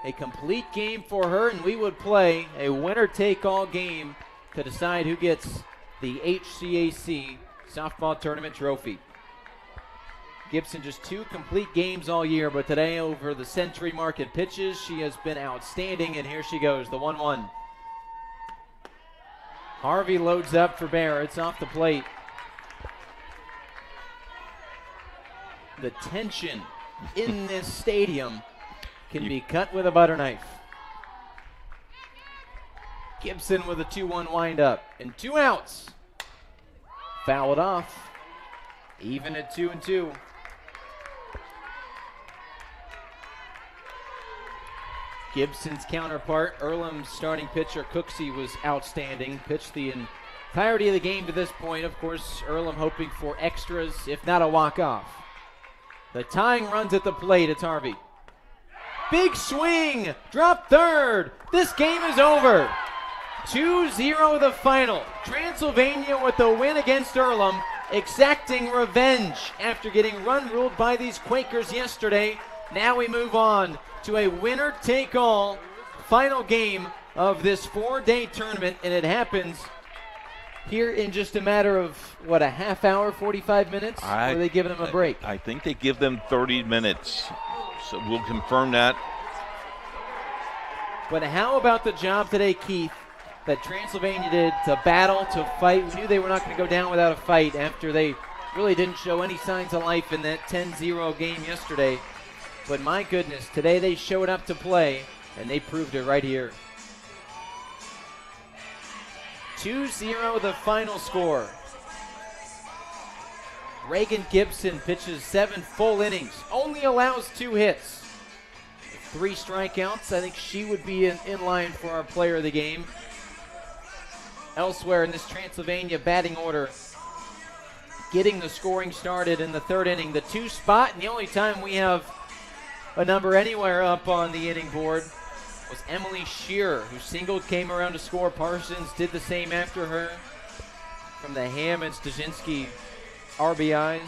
a complete game for her, and we would play a winner-take-all game to decide who gets the HCAC softball tournament trophy. Gibson just 2 complete games all year, but today over the Century Market pitches, she has been outstanding, and here she goes, the 1-1. Harvey loads up for Bear. It's off the plate. The tension in this stadium can be cut with a butter knife. Gibson with a 2-1 windup and 2 outs. Fouled off. Even at 2-2. Gibson's counterpart, Earlham's starting pitcher Cooksey, was outstanding. Pitched the entirety of the game to this point. Of course, Earlham hoping for extras, if not a walk-off. The tying runs at the plate. It's Harvey. Big swing! Drop third! This game is over. 2-0 the final. Transylvania with the win against Earlham, exacting revenge after getting run-ruled by these Quakers yesterday. Now we move on to a winner-take-all final game of this 4-day tournament, and it happens here in just a matter of, what, a half hour, 45 minutes? Or are they giving them a break? I think they give them 30 minutes. So we'll confirm that. But how about the job today, Keith, that Transylvania did to battle, to fight? We knew they were not going to go down without a fight after they really didn't show any signs of life in that 10-0 game yesterday. But my goodness, today they showed up to play, and they proved it right here. 2-0 the final score. Reagan Gibson pitches 7 full innings, only allows 2 hits. 3 strikeouts. I think she would be in line for our player of the game. Elsewhere in this Transylvania batting order, getting the scoring started in the 3rd inning. The 2 spot, and the only time we have a number anywhere up on the inning board was Emily Shearer, who singled, came around to score. Parsons did the same after her. From the Ham and Stasinski RBIs.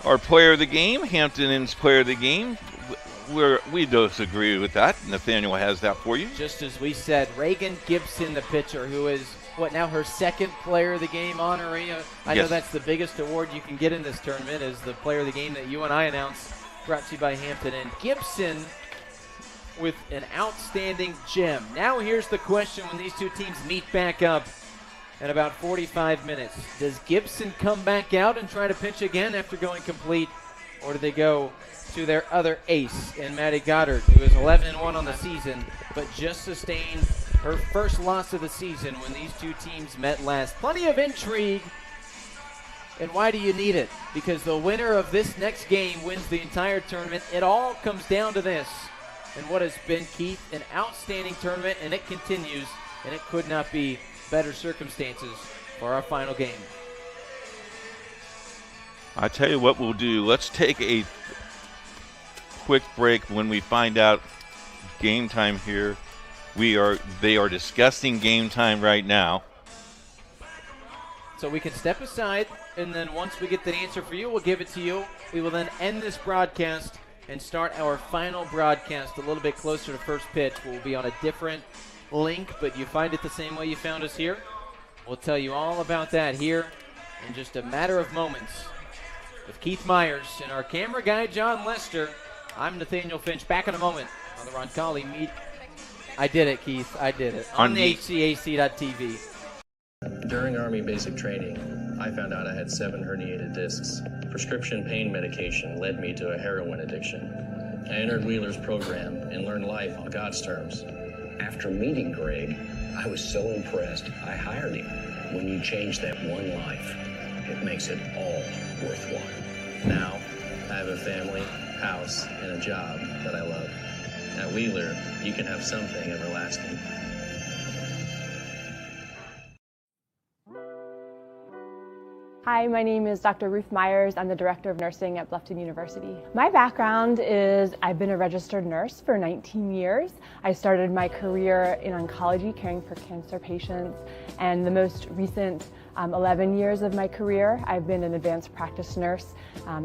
Our player of the game, Hampton Inn's player of the game. We disagree with that. Nathaniel has that for you. Just as we said, Reagan Gibson, the pitcher, who is, now her 2nd player of the game honoree. I know that's the biggest award you can get in this tournament, is the player of the game that you and I announced, brought to you by Hampton Inn. Gibson with an outstanding gem. Now here's the question when these 2 teams meet back up in about 45 minutes. Does Gibson come back out and try to pitch again after going complete, or do they go to their other ace in Maddie Goddard, who is 11-1 on the season, but just sustained her first loss of the season when these two teams met last. Plenty of intrigue. And why do you need it? Because the winner of this next game wins the entire tournament. It all comes down to this. And what has been, Keith, an outstanding tournament, and it continues, and it could not be better circumstances for our final game. I tell you what we'll do. Let's take a quick break. When we find out game time here, they are discussing game time right now. So we can step aside, and then once we get the answer for you, we'll give it to you. We will then end this broadcast and start our final broadcast a little bit closer to first pitch. We'll be on a different link, but you find it the same way you found us here. We'll tell you all about that here in just a matter of moments. With Keith Myers and our camera guy, John Lester, I'm Nathaniel Finch. Back in a moment on the Roncalli Meet. I did it, Keith. I did it. On the HCAC.tv. During Army basic training, I found out I had 7 herniated discs. Prescription pain medication led me to a heroin addiction. I entered Wheeler's program and learned life on God's terms. After meeting Greg, I was so impressed, I hired him. When you change that one life, it makes it all worthwhile. Now, I have a family, house, and a job that I love. At Wheeler, you can have something everlasting. Hi, my name is Dr. Ruth Myers. I'm the Director of Nursing at Bluffton University. My background is I've been a registered nurse for 19 years. I started my career in oncology, caring for cancer patients, and the most recent 11 years of my career, I've been an advanced practice nurse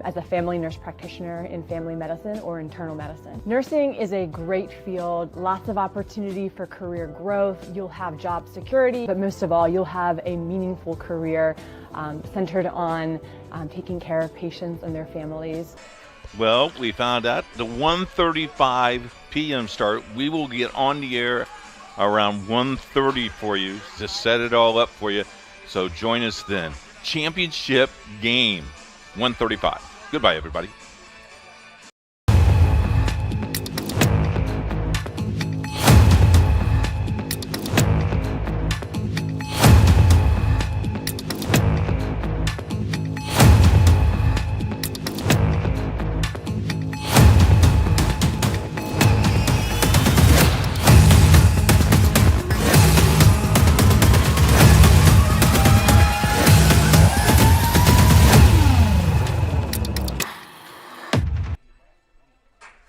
as a family nurse practitioner in family medicine or internal medicine. Nursing is a great field, lots of opportunity for career growth. You'll have job security, but most of all, you'll have a meaningful career centered on taking care of patients and their families. Well, we found out the 1:35 p.m. start. We will get on the air around 1:30 for you to set it all up for you. So join us then. Championship game, 1:35. Goodbye, everybody.